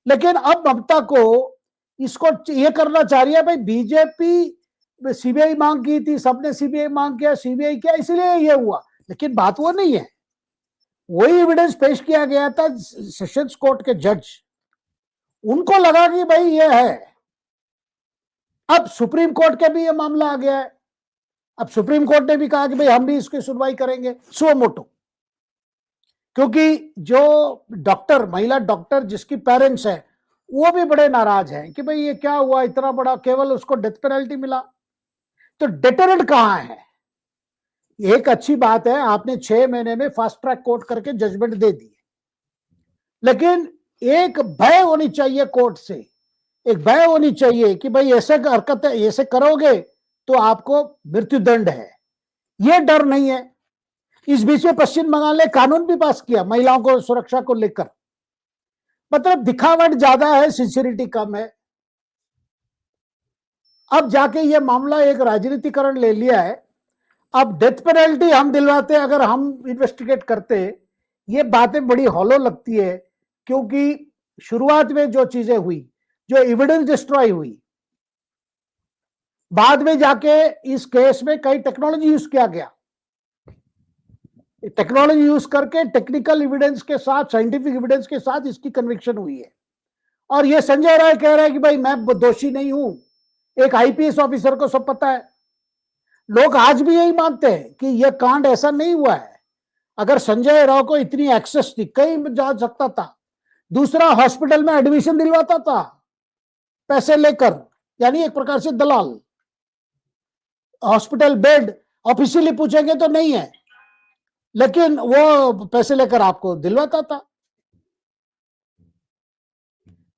लेकिन अब ममता को इसको ये करना चाह रही है, भाई बीजेपी सीबीआई मांग की थी, सबने सीबीआई मांग किया, सीबीआई किया, इसलिए ये हुआ। लेकिन बात वो नहीं है, वही एविडेंस पेश किया गया था सेशंस कोर्ट के जज, उनको लगा कि भाई ये है। अब सुप्रीम कोर्ट के भी ये मामला आ गया है, अब सुप्रीम कोर्ट ने भी कहा कि भाई हम भी इसकी सुनवाई करेंगे सुओ मोटो, क्योंकि जो डॉक्टर, महिला डॉक्टर जिसकी पेरेंट्स है, वो भी बड़े नाराज हैं कि भाई ये क्या हुआ, इतना बड़ा, केवल उसको डेथ पेनल्टी मिला, तो डेटरेंट कहां है। एक अच्छी बात है आपने 6 महीने में फास्ट ट्रैक कोर्ट करके जजमेंट दे दी, लेकिन एक भय होनी चाहिए कोर्ट से, एक भय होनी चाहिए कि भाई ऐसे हरकत ऐसे करोगे तो आपको मृत्यु दंड है, ये डर नहीं है। इस बीच में पश्चिम बंगाल ने कानून भी पास किया महिलाओं को सुरक्षा को लेकर, मतलब दिखावट ज्यादा है, सिंसियरिटी कम है। अब जाके ये मामला एक राजनीतिकरण ले लिया है। अब डेथ पेनल्टी हम दिलवाते, अगर हम इन्वेस्टिगेट करते, ये बातें बड़ी हॉलो लगती है, क्योंकि शुरुआत में जो चीजें हुई, जो एविडेंस डिस्ट्रॉय हुई, बाद में जाके इस केस में कई टेक्नोलॉजी यूज किया गया, टेक्नोलॉजी यूज करके टेक्निकल एविडेंस के साथ, साइंटिफिक एविडेंस के साथ इसकी कन्विक्शन हुई है। और ये संजय राय कह रहा है कि भाई मैं दोषी नहीं हूं, एक आईपीएस ऑफिसर को सब पता है। लोग आज भी यही मानते हैं कि यह कांड ऐसा नहीं हुआ है। अगर संजय राव को इतनी एक्सेस थी, कहीं जा सकता था, दूसरा हॉस्पिटल में एडमिशन दिलवाता था पैसे लेकर, यानी एक प्रकार से दलाल। हॉस्पिटल बेड ऑफिशियली पूछेंगे तो नहीं है, लेकिन वो पैसे लेकर आपको दिलवाता था।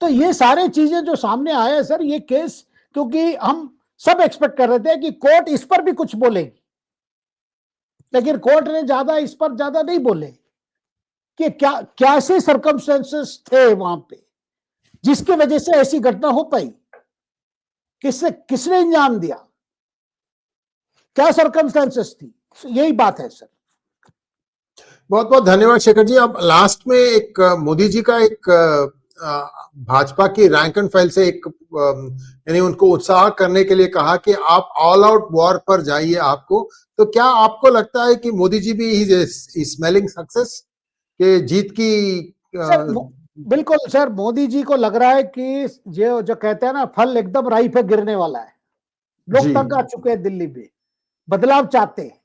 तो ये सारे चीजें जो सामने आए सर, ये केस, क्योंकि हम सब एक्सपेक्ट कर रहे थे कि कोर्ट इस पर भी कुछ बोलेगी, लेकिन कोर्ट ने ज्यादा इस पर ज्यादा नहीं बोले कि क्या कैसे सर्कमस्टेंसेस थे वहां पे जिसकी वजह से ऐसी घटना हो पाई, किसने अंजाम दिया, क्या सर्कमस्टेंसेस थी, यही बात है सर। बहुत बहुत धन्यवाद शेखर जी। अब लास्ट में एक मोदी जी का एक भाजपा की रैंक एंड फाइल से एक यानी उनको उत्साह करने के लिए कहा कि आप ऑल आउट वॉर पर जाइए आपको, तो क्या आपको लगता है कि मोदी जी भी स्मेलिंग सक्सेस के जीत की सर बिल्कुल सर, मोदी जी को लग रहा है कि जो जो कहते हैं ना, फल एकदम राई पे गिरने वाला है। लोग जी तंग आ चुके हैं दिल्ली में, बदलाव चाहते हैं।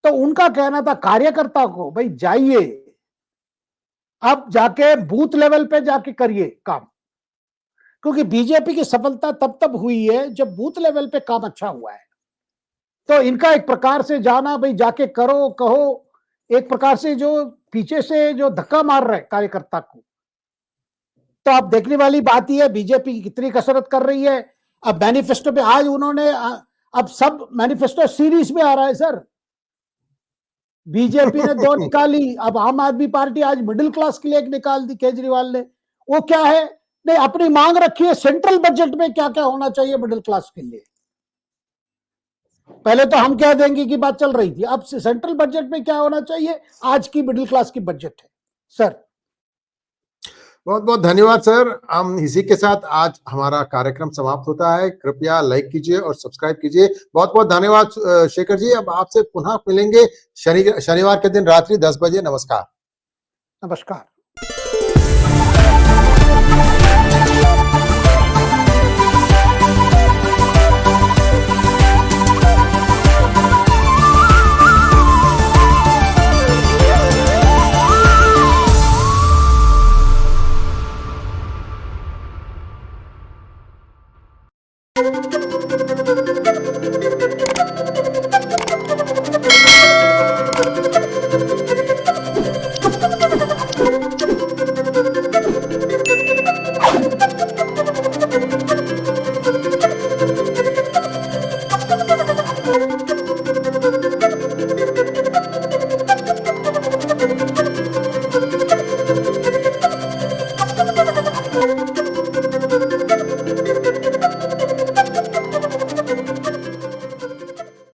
तो उनका कहना था कार्यकर्ता को, भाई जाइए, अब जाके बूथ लेवल पे जाके करिए काम, क्योंकि बीजेपी की सफलता तब हुई है जब बूथ लेवल पे काम अच्छा हुआ है। तो इनका एक प्रकार से जाना, भाई जाके करो कहो, एक प्रकार से जो पीछे से जो धक्का मार रहे कार्यकर्ता को। तो अब देखने वाली बात ही है बीजेपी कितनी कसरत कर रही है। अब मैनिफेस्टो पे आज उन्होंने अब सब मैनिफेस्टो सीरीज में आ रहा है सर। बीजेपी ने 2 निकाली, अब आम आदमी पार्टी आज मिडिल क्लास के लिए एक निकाल दी केजरीवाल ने। वो क्या है, नहीं अपनी मांग रखी है सेंट्रल बजट में क्या क्या होना चाहिए मिडिल क्लास के लिए। पहले तो हम कह देंगे की बात चल रही थी, अब सेंट्रल बजट में क्या होना चाहिए, आज की मिडिल क्लास की बजट है सर। बहुत बहुत धन्यवाद सर। हम इसी के साथ आज हमारा कार्यक्रम समाप्त होता है। कृपया लाइक कीजिए और सब्सक्राइब कीजिए। बहुत बहुत धन्यवाद शेखर जी। अब आपसे पुनः मिलेंगे शनिवार के दिन रात्रि 10 बजे। नमस्कार। नमस्कार।